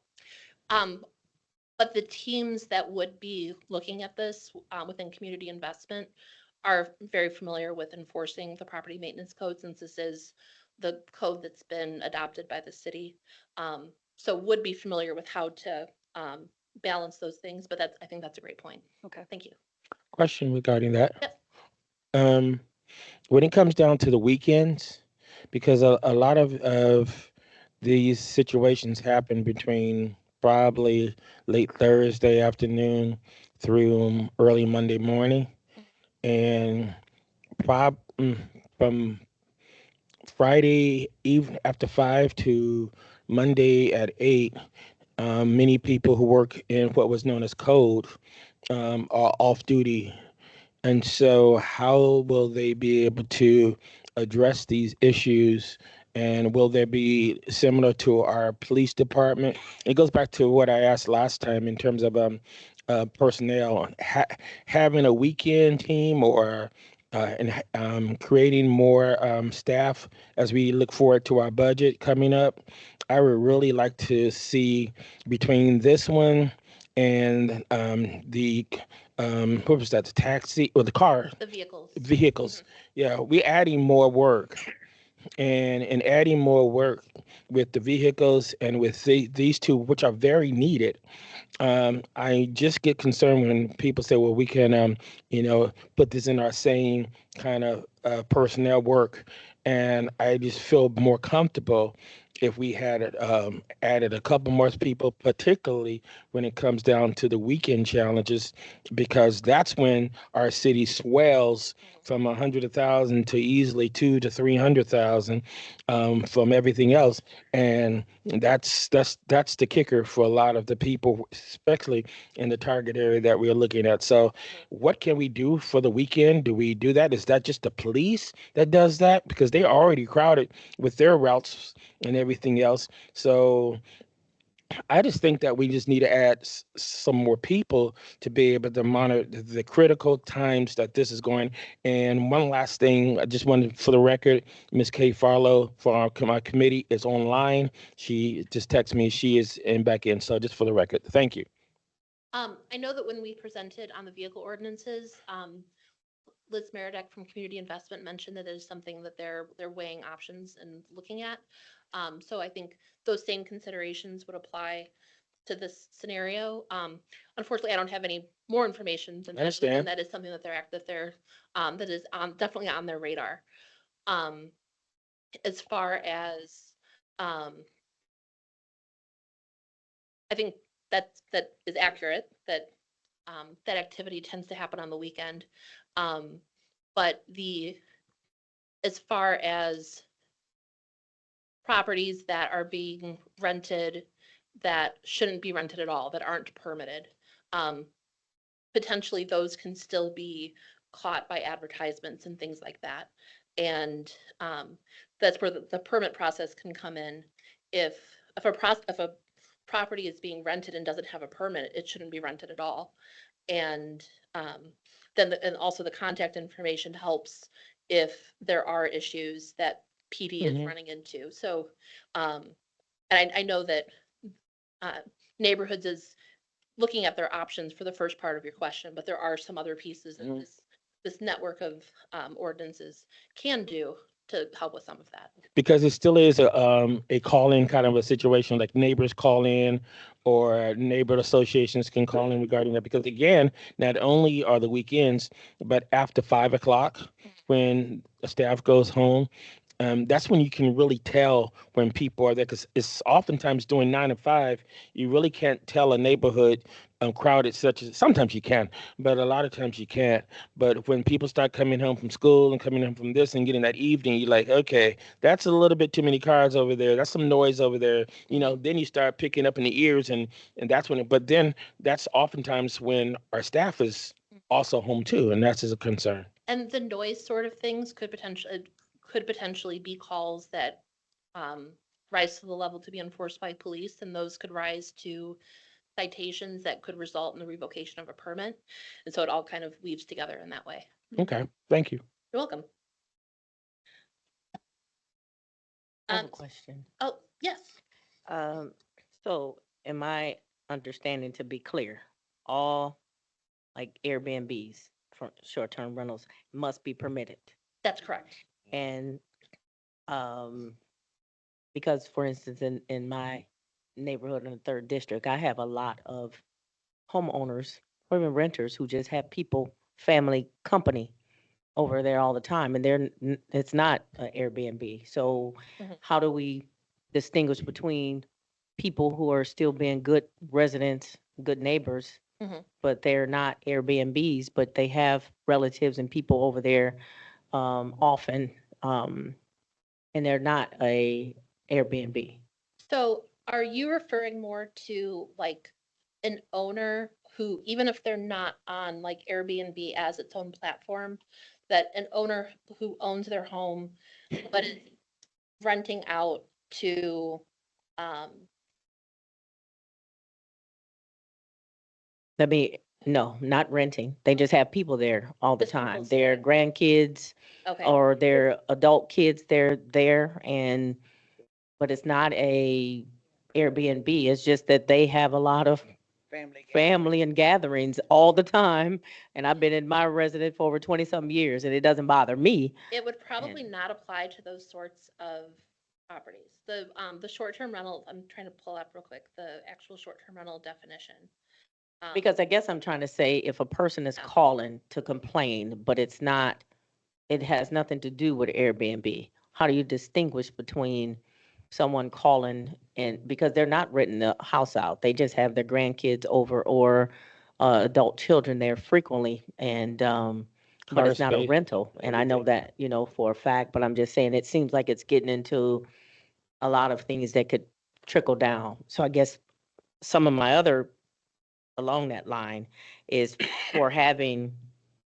S4: But the teams that would be looking at this within community investment are very familiar with enforcing the property maintenance code, since this is the code that's been adopted by the city. So would be familiar with how to balance those things, but I think that's a great point.
S21: Okay.
S4: Thank you.
S10: Question regarding that.
S4: Yep.
S10: When it comes down to the weekends, because a lot of these situations happen between probably late Thursday afternoon through early Monday morning, and from Friday evening after 5 to Monday at 8, many people who work in what was known as code are off duty. And so how will they be able to address these issues? And will there be similar to our police department? It goes back to what I asked last time in terms of personnel, having a weekend team or creating more staff as we look forward to our budget coming up. I would really like to see between this one and what was that, the taxi or the car?
S4: The vehicles.
S10: Vehicles. Yeah, we're adding more work. And adding more work with the vehicles and with these two, which are very needed. I just get concerned when people say, well, we can, put this in our same kind of personnel work. And I just feel more comfortable if we had added a couple more people, particularly when it comes down to the weekend challenges, because that's when our city swells from 100,000 to easily 200,000 to 300,000 from everything else, and that's the kicker for a lot of the people, especially in the target area that we're looking at. So, what can we do for the weekend? Do we do that? Is that just the police that does that, because they're already crowded with their routes and everything else? So I just think that we just need to add some more people to be able to monitor the critical times that this is going. And one last thing, I just wanted, for the record, Ms. Kay Farlow for my committee is online. She just texted me she is back in. So just for the record, thank you.
S4: I know that when we presented on the vehicle ordinances, Liz Meredek from Community Investment mentioned that it is something that they're weighing options and looking at. So I think those same considerations would apply to this scenario. Unfortunately, I don't have any more information than
S10: I understand.
S4: and that is something that that is definitely on their radar. As far as I think that is accurate, that that activity tends to happen on the weekend. But as far as properties that are being rented that shouldn't be rented at all, that aren't permitted, potentially those can still be caught by advertisements and things like that. And that's where the permit process can come in. If a property is being rented and doesn't have a permit, it shouldn't be rented at all. And then and also the contact information helps if there are issues that PD is running into. So, and I know that neighborhoods is looking at their options for the first part of your question, but there are some other pieces that this network of ordinances can do to help with some of that.
S10: Because it still is a call-in kind of a situation, like neighbors call in or neighbor associations can call in regarding that. Because again, not only are the weekends, but after 5 o'clock, when a staff goes home. That's when you can really tell when people are there, because it's oftentimes doing 9 to 5. You really can't tell a neighborhood crowded such as, sometimes you can, but a lot of times you can't. But when people start coming home from school and coming home from this and getting that evening, you're like, okay, that's a little bit too many cars over there. That's some noise over there. You know, then you start picking up in the ears, and that's when but then that's oftentimes when our staff is also home too, and that's a concern.
S4: And the noise sort of things could potentially be calls that rise to the level to be enforced by police, and those could rise to citations that could result in the revocation of a permit. And so it all kind of weaves together in that way.
S10: Okay, thank you.
S4: You're welcome.
S20: I have a question.
S4: Oh, yes.
S20: So am I understanding, to be clear, all like Airbnbs for short-term rentals must be permitted?
S4: That's correct.
S20: And because for instance, in my neighborhood in the 3rd district, I have a lot of homeowners or even renters who just have people, family, company over there all the time, and it's not an Airbnb. So how do we distinguish between people who are still being good residents, good neighbors, but they're not Airbnbs, but they have relatives and people over there often, and they're not a Airbnb?
S4: So are you referring more to like an owner who, even if they're not on like Airbnb as its own platform, that an owner who owns their home but is renting out to
S20: No, not renting. They just have people there all the
S4: Just people
S20: time. Their grandkids
S4: Okay.
S20: or their adult kids, they're there, but it's not a Airbnb. It's just that they have a lot of family and gatherings all the time. And I've been in my residence for over 20-some years, and it doesn't bother me.
S4: It would probably not apply to those sorts of properties. The short-term rental, I'm trying to pull up real quick, the actual short-term rental definition.
S20: Because I guess I'm trying to say, if a person is calling to complain, but it has nothing to do with Airbnb, how do you distinguish between someone calling because they're not renting the house out, they just have their grandkids over or adult children there frequently, and but it's not a
S10: Space.
S20: rental, and I know that, for a fact, but I'm just saying, it seems like it's getting into a lot of things that could trickle down. So I guess some of my other along that line is for having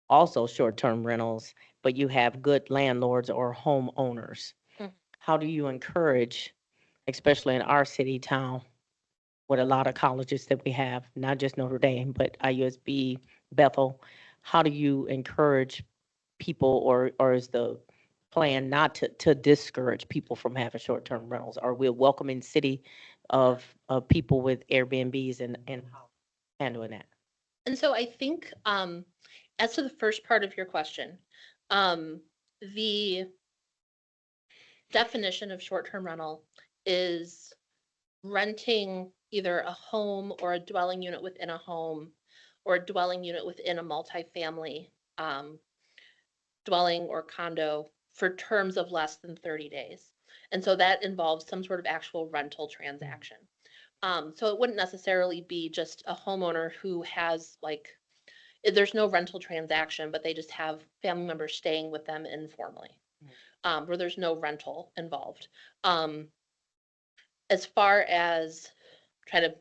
S20: also short-term rentals, but you have good landlords or homeowners. How do you encourage, especially in our city town, with a lot of colleges that we have, not just Notre Dame, but IUSB, Bethel, how do you encourage people, or is the plan not to discourage people from having short-term rentals? Are we a welcoming city of people with Airbnbs and handling that?
S4: And so I think, as to the first part of your question, the definition of short-term rental is renting either a home or a dwelling unit within a home or a dwelling unit within a multifamily dwelling or condo for terms of less than 30 days. And so that involves some sort of actual rental transaction. So it wouldn't necessarily be just a homeowner who has there's no rental transaction, but they just have family members staying with them informally, where there's no rental involved. As far as trying to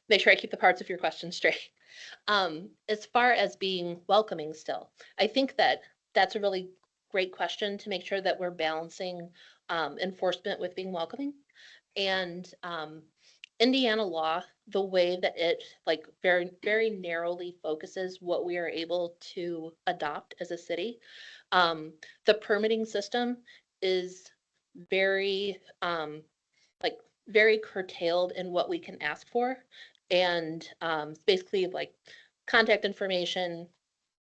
S4: make sure I keep the parts of your question straight, as far as being welcoming still, I think that's a really great question to make sure that we're balancing enforcement with being welcoming. And Indiana law, the way that it very, very narrowly focuses what we are able to adopt as a city, the permitting system is very very curtailed in what we can ask for, and basically contact information,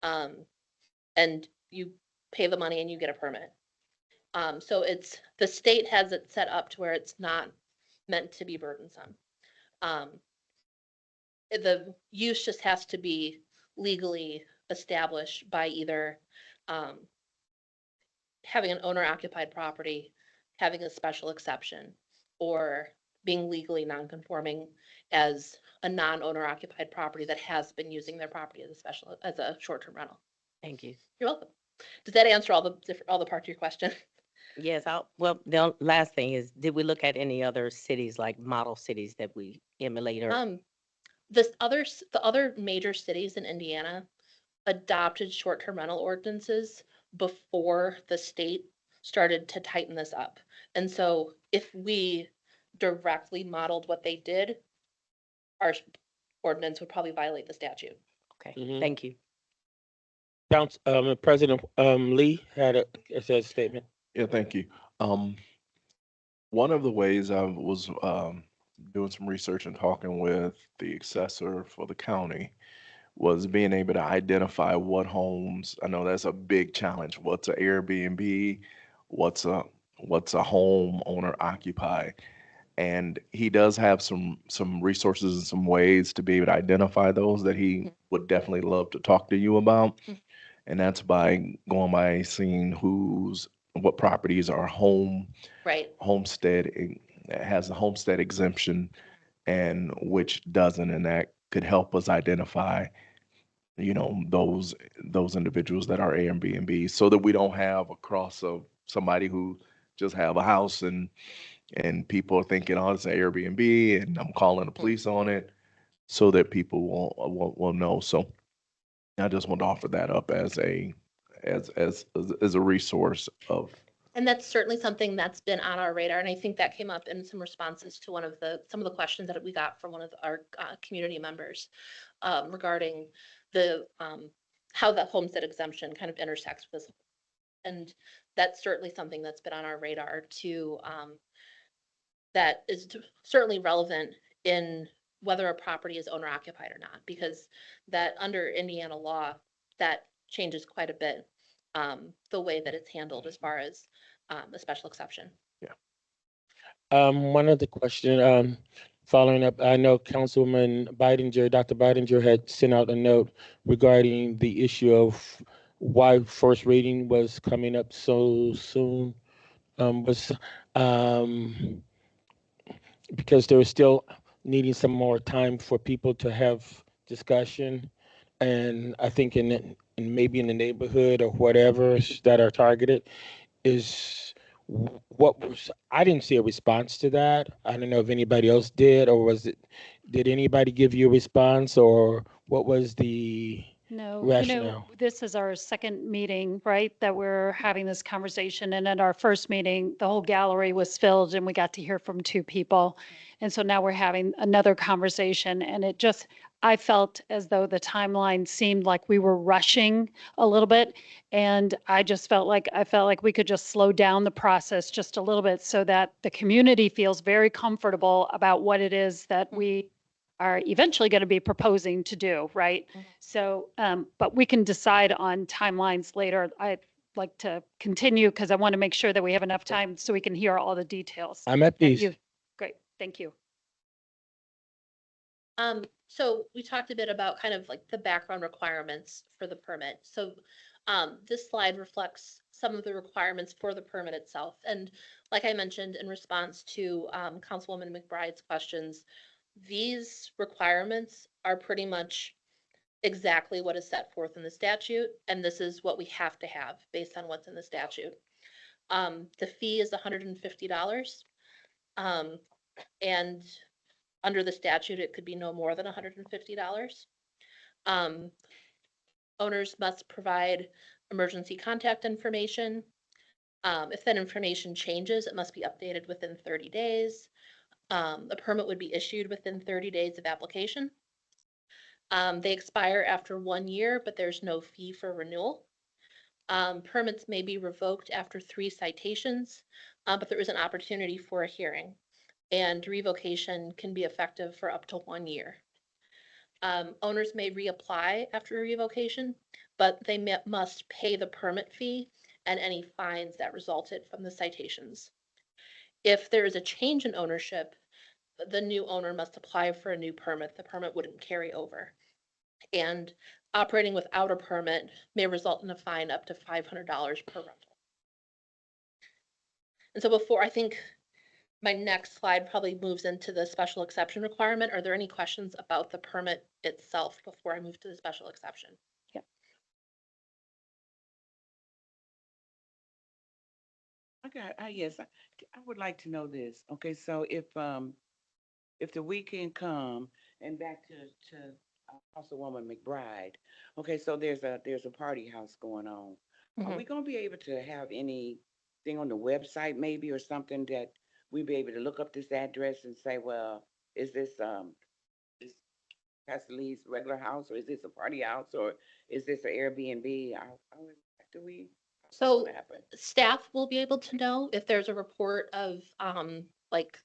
S4: and you pay the money and you get a permit. So the state has it set up to where it's not meant to be burdensome. The use just has to be legally established by either having an owner occupied property, having a special exception, or being legally non-conforming as a non-owner occupied property that has been using their property as a short-term rental.
S20: Thank you.
S4: You're welcome. Does that answer all the parts of your question?
S20: Yes, well, the last thing is, did we look at any other cities, like model cities that we emulate or?
S4: The other major cities in Indiana adopted short-term rental ordinances before the state started to tighten this up. And so if we directly modeled what they did, our ordinance would probably violate the statute.
S20: Okay, thank you.
S10: President Lee had a statement.
S6: Yeah, thank you. One of the ways I was doing some research and talking with the assessor for the county was being able to identify what homes. I know that's a big challenge. What's an Airbnb? What's a home owner occupy? And he does have some resources and some ways to be able to identify those that he would definitely love to talk to you about. And that's by going by seeing what properties are homestead, has a homestead exemption and which doesn't, and that could help us identify, those individuals that are Airbnb, so that we don't have a cross of somebody who just have a house and people are thinking, oh, it's an Airbnb and I'm calling the police on it, so that people will know. So I just want to offer that up as a resource of.
S4: And that's certainly something that's been on our radar. And I think that came up in some responses to some of the questions that we got from one of our community members regarding how the homestead exemption kind of intersects with this. And that's certainly something that's been on our radar too. That is certainly relevant in whether a property is owner occupied or not, because that under Indiana law, that changes quite a bit, the way that it's handled as far as a special exception.
S10: One other question, following up, I know Councilwoman Dr. Bidinger had sent out a note regarding the issue of why first reading was coming up so soon. Because they were still needing some more time for people to have discussion. And I think maybe in the neighborhood or whatever that are targeted I didn't see a response to that. I don't know if anybody else did, or did anybody give you a response, or what was the
S21: No,
S10: rationale?
S21: this is our second meeting, right, that we're having this conversation. And at our first meeting, the whole gallery was filled and we got to hear from two people. And so now we're having another conversation, and I felt as though the timeline seemed like we were rushing a little bit. And I felt like we could just slow down the process just a little bit so that the community feels very comfortable about what it is that we are eventually going to be proposing to do, right? So, but we can decide on timelines later. I'd like to continue because I want to make sure that we have enough time so we can hear all the details.
S10: I'm at peace.
S21: Great, thank you.
S4: So we talked a bit about kind of like the background requirements for the permit. So this slide reflects some of the requirements for the permit itself. And like I mentioned in response to Councilwoman McBride's questions, these requirements are pretty much exactly what is set forth in the statute. And this is what we have to have based on what's in the statute. The fee is $150. And under the statute, it could be no more than $150. Owners must provide emergency contact information. If that information changes, it must be updated within 30 days. A permit would be issued within 30 days of application. They expire after 1 year, but there's no fee for renewal. Permits may be revoked after 3 citations, but there is an opportunity for a hearing. And revocation can be effective for up to 1 year. Owners may reapply after revocation, but they must pay the permit fee and any fines that resulted from the citations. If there is a change in ownership, the new owner must apply for a new permit. The permit wouldn't carry over. And operating without a permit may result in a fine up to $500 per rental. And so before, I think my next slide probably moves into the special exception requirement. Are there any questions about the permit itself before I move to the special exception?
S7: Okay, yes, I would like to know this. Okay, so if the weekend come and back to Councilwoman McBride, okay, so there's a party house going on. Are
S4: Mhm.
S7: we gonna be able to have anything on the website maybe or something that we be able to look up this address and say, well, is this Pastor Lee's regular house or is this a party house or is this an Airbnb? Do we? How's that
S4: So
S7: gonna happen?
S4: staff will be able to know if there's a report of like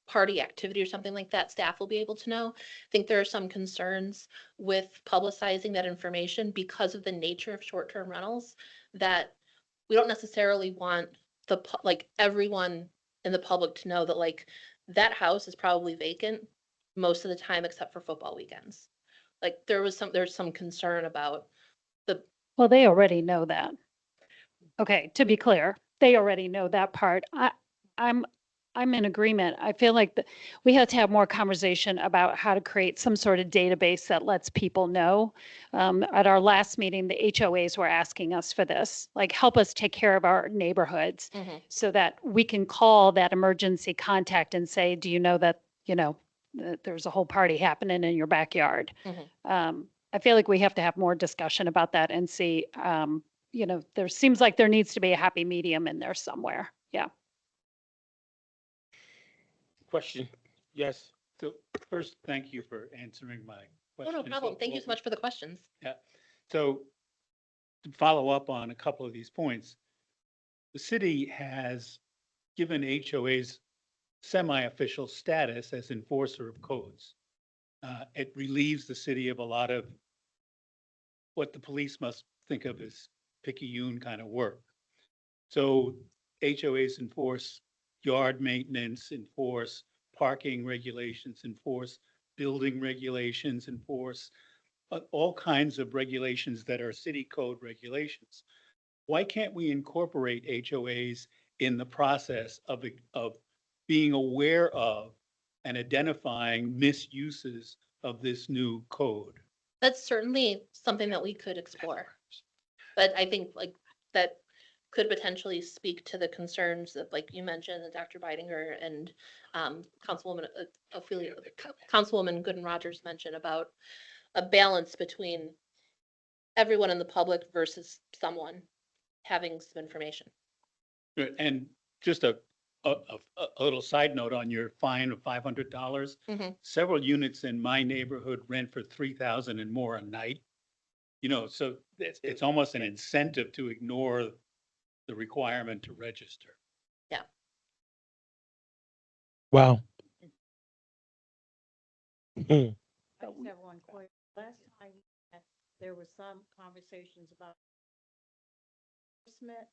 S4: party activity or something like that, staff will be able to know. I think there are some concerns with publicizing that information because of the nature of short-term rentals that we don't necessarily want like everyone in the public to know that like that house is probably vacant most of the time except for football weekends. Like there's some concern about the,
S21: Well, they already know that. Okay, to be clear, they already know that part. I'm, I'm in agreement. I feel like we have to have more conversation about how to create some sort of database that lets people know. At our last meeting, the HOAs were asking us for this, like help us take care of our neighborhoods so that we can call that emergency contact and say, do you know that, that there's a whole party happening in your backyard? I feel like we have to have more discussion about that and see, there seems like there needs to be a happy medium in there somewhere. Yeah.
S10: Question? Yes.
S8: So first, thank you for answering my
S4: oh,
S8: question.
S4: no problem. Thank you so much for the questions.
S8: Yeah. So to follow up on a couple of these points, the city has given HOAs semi-official status as enforcer of codes. It relieves the city of a lot of what the police must think of as picayune kind of work. So HOAs enforce yard maintenance, enforce parking regulations, enforce building regulations, enforce all kinds of regulations that are city code regulations. Why can't we incorporate HOAs in the process of being aware of and identifying misuses of this new code?
S4: That's certainly something that we could explore. But I think like that could potentially speak to the concerns that like you mentioned, that Dr. Bidinger and Councilwoman Ophelia, Councilwoman Gooden Rogers mentioned about a balance between everyone in the public versus someone having some information.
S8: And just a little side note on your fine of $500. Several units in my neighborhood rent for 3,000 and more a night. So it's almost an incentive to ignore the requirement to register.
S4: Yeah.
S10: Wow.
S1: I just have one question. Last time there were some conversations about enforcement,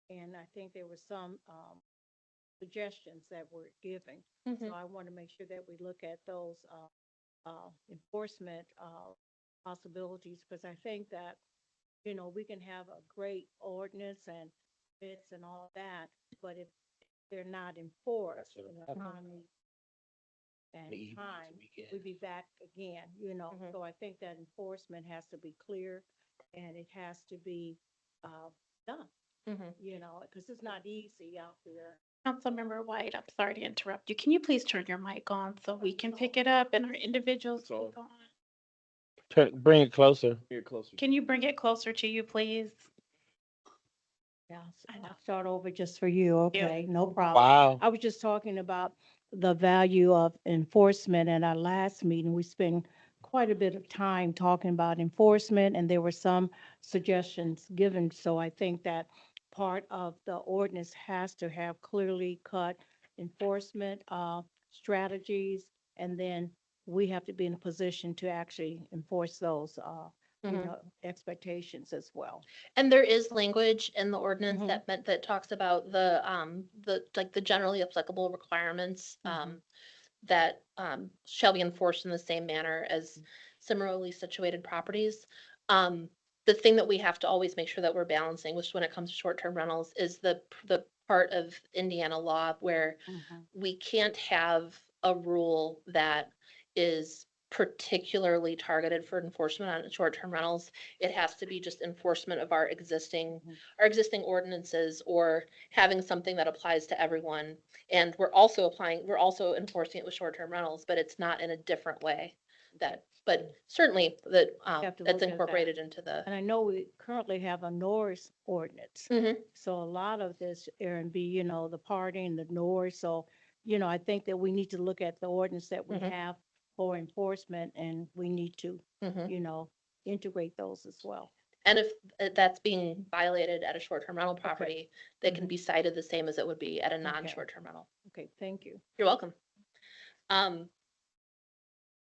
S1: and I think there were some suggestions that were given. So I want to make sure that we look at those enforcement possibilities, because I think that, we can have a great ordinance and bits and all that, but if they're not enforced in the economy and time, we'd be back again, So I think that enforcement has to be clear and it has to be done, because it's not easy out there.
S2: Councilmember White, I'm sorry to interrupt you. Can you please turn your mic on so we can pick it up and our individuals speak on?
S10: Bring it closer.
S2: Can you bring it closer to you, please?
S1: Yeah, I'll start over just for you, okay? No problem.
S10: Wow.
S1: I was just talking about the value of enforcement. At our last meeting, we spent quite a bit of time talking about enforcement, and there were some suggestions given. So I think that part of the ordinance has to have clearly cut enforcement strategies, and then we have to be in a position to actually enforce those expectations as well.
S4: And there is language in the ordinance that talks about the generally applicable requirements that shall be enforced in the same manner as similarly situated properties. The thing that we have to always make sure that we're balancing, which when it comes to short-term rentals, is the part of Indiana law where we can't have a rule that is particularly targeted for enforcement on short-term rentals. It has to be just enforcement of our existing ordinances, or having something that applies to everyone. And we're also enforcing it with short-term rentals, but it's not in a different way but certainly that,
S1: have to
S4: that's
S1: look at that.
S4: incorporated into the.
S1: And I know we currently have a noise ordinance. So a lot of this, Aaron B, the partying, the noise. So, I think that we need to look at the ordinance that we have for enforcement, and we need to, integrate those as well.
S4: And if that's being violated at a short-term rental property, they can be cited the same as it would be at a non-short-term rental.
S1: Okay, thank you.
S4: You're welcome.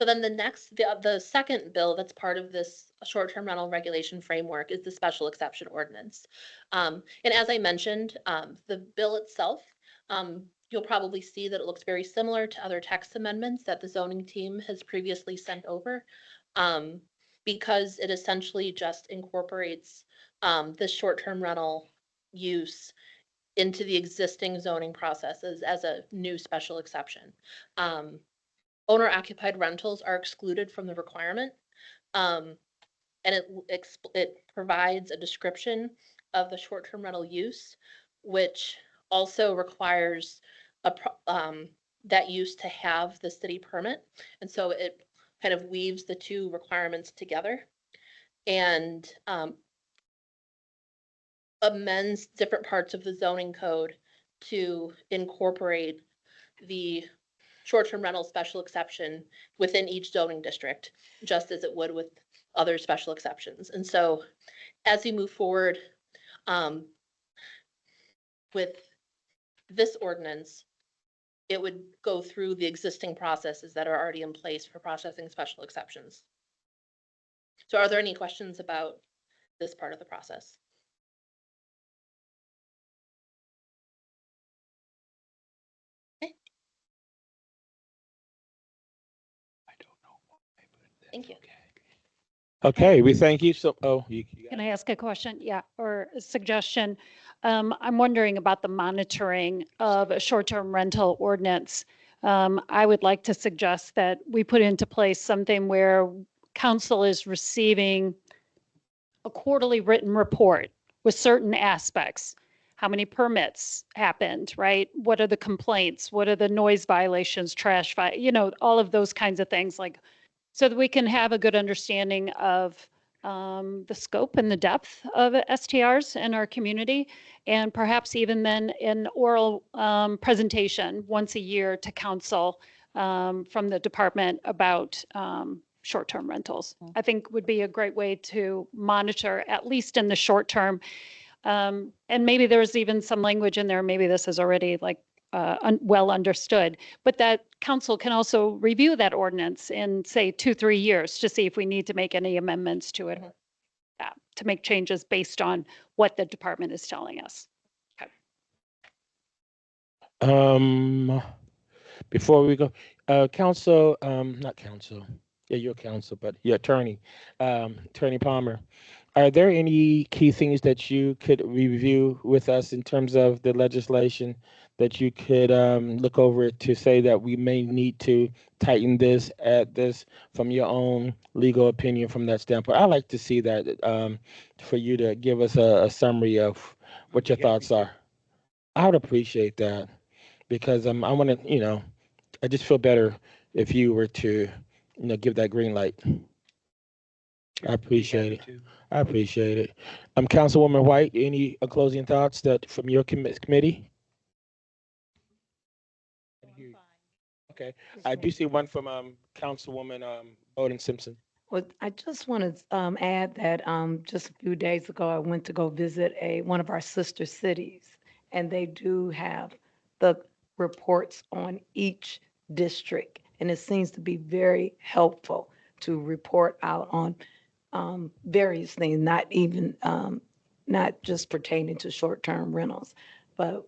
S4: So then the second bill that's part of this short-term rental regulation framework is the special exception ordinance. And as I mentioned, the bill itself, you'll probably see that it looks very similar to other text amendments that the zoning team has previously sent over, because it essentially just incorporates the short-term rental use into the existing zoning processes as a new special exception. Owner-occupied rentals are excluded from the requirement, and it provides a description of the short-term rental use, which also requires that use to have the city permit. And so it kind of weaves the two requirements together and amends different parts of the zoning code to incorporate the short-term rental special exception within each zoning district, just as it would with other special exceptions. And so as we move forward with this ordinance, it would go through the existing processes that are already in place for processing special exceptions. So are there any questions about this part of the process? Thank you.
S10: Okay, we thank you. So,
S21: Can I ask a question? Yeah, or a suggestion? I'm wondering about the monitoring of a short-term rental ordinance. I would like to suggest that we put into place something where council is receiving a quarterly written report with certain aspects. How many permits happened, right? What are the complaints? What are the noise violations, trash, all of those kinds of things, so that we can have a good understanding of the scope and the depth of STRs in our community, and perhaps even then an oral presentation once a year to council from the department about short-term rentals. I think would be a great way to monitor, at least in the short term. And maybe there's even some language in there, maybe this is already well understood, but that council can also review that ordinance in, say, 2-3 years to see if we need to make any amendments to it, to make changes based on what the department is telling us.
S10: Before we go, council, not council, yeah, you're council, but your attorney, Attorney Palmer, are there any key things that you could review with us in terms of the legislation that you could look over to say that we may need to tighten this, add this, from your own legal opinion from that standpoint? I'd like to see that, for you to give us a summary of what your thoughts are. I would appreciate that, because I want to, I just feel better if you were to, give that green light. I appreciate it. I appreciate it. Councilwoman White, any closing thoughts from your committee? Okay, I do see one from Councilwoman Bowden Simpson.
S11: Well, I just want to add that just a few days ago, I went to go visit one of our sister cities, and they do have the reports on each district, and it seems to be very helpful to report out on various things, not just pertaining to short-term rentals. But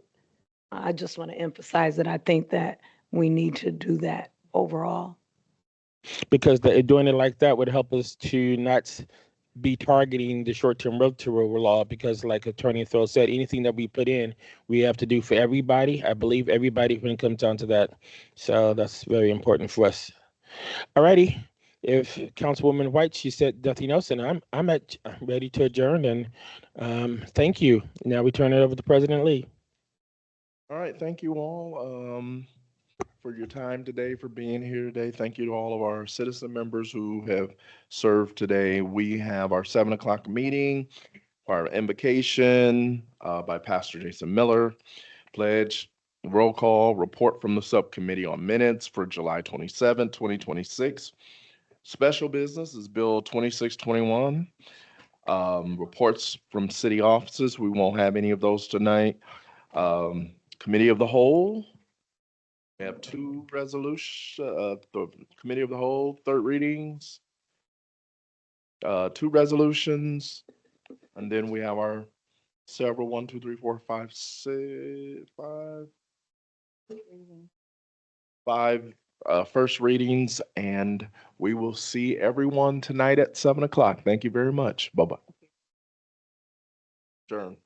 S11: I just want to emphasize that I think that we need to do that overall.
S10: Because doing it like that would help us to not be targeting the short-term rental law because like Attorney Throw said, anything that we put in, we have to do for everybody. I believe everybody when it comes down to that. So that's very important for us. All righty. If Councilwoman White, she said nothing else, and I'm ready to adjourn, and thank you. Now we turn it over to President Lee.
S6: All right, thank you all for your time today, for being here today. Thank you to all of our citizen members who have served today. We have our 7 o'clock meeting, our invocation by Pastor Jason Miller, pledge, roll call, report from the subcommittee on minutes for July 27, 2026. Special business is Bill 2621. Reports from city offices. We won't have any of those tonight. Committee of the Whole. We have two resolutions, the Committee of the Whole, third readings. Two resolutions. And then we have our several, 1, 2, 3, 4, 5, 6, 5 first readings, and we will see everyone tonight at 7 o'clock. Thank you very much. Bye-bye. Adjourn.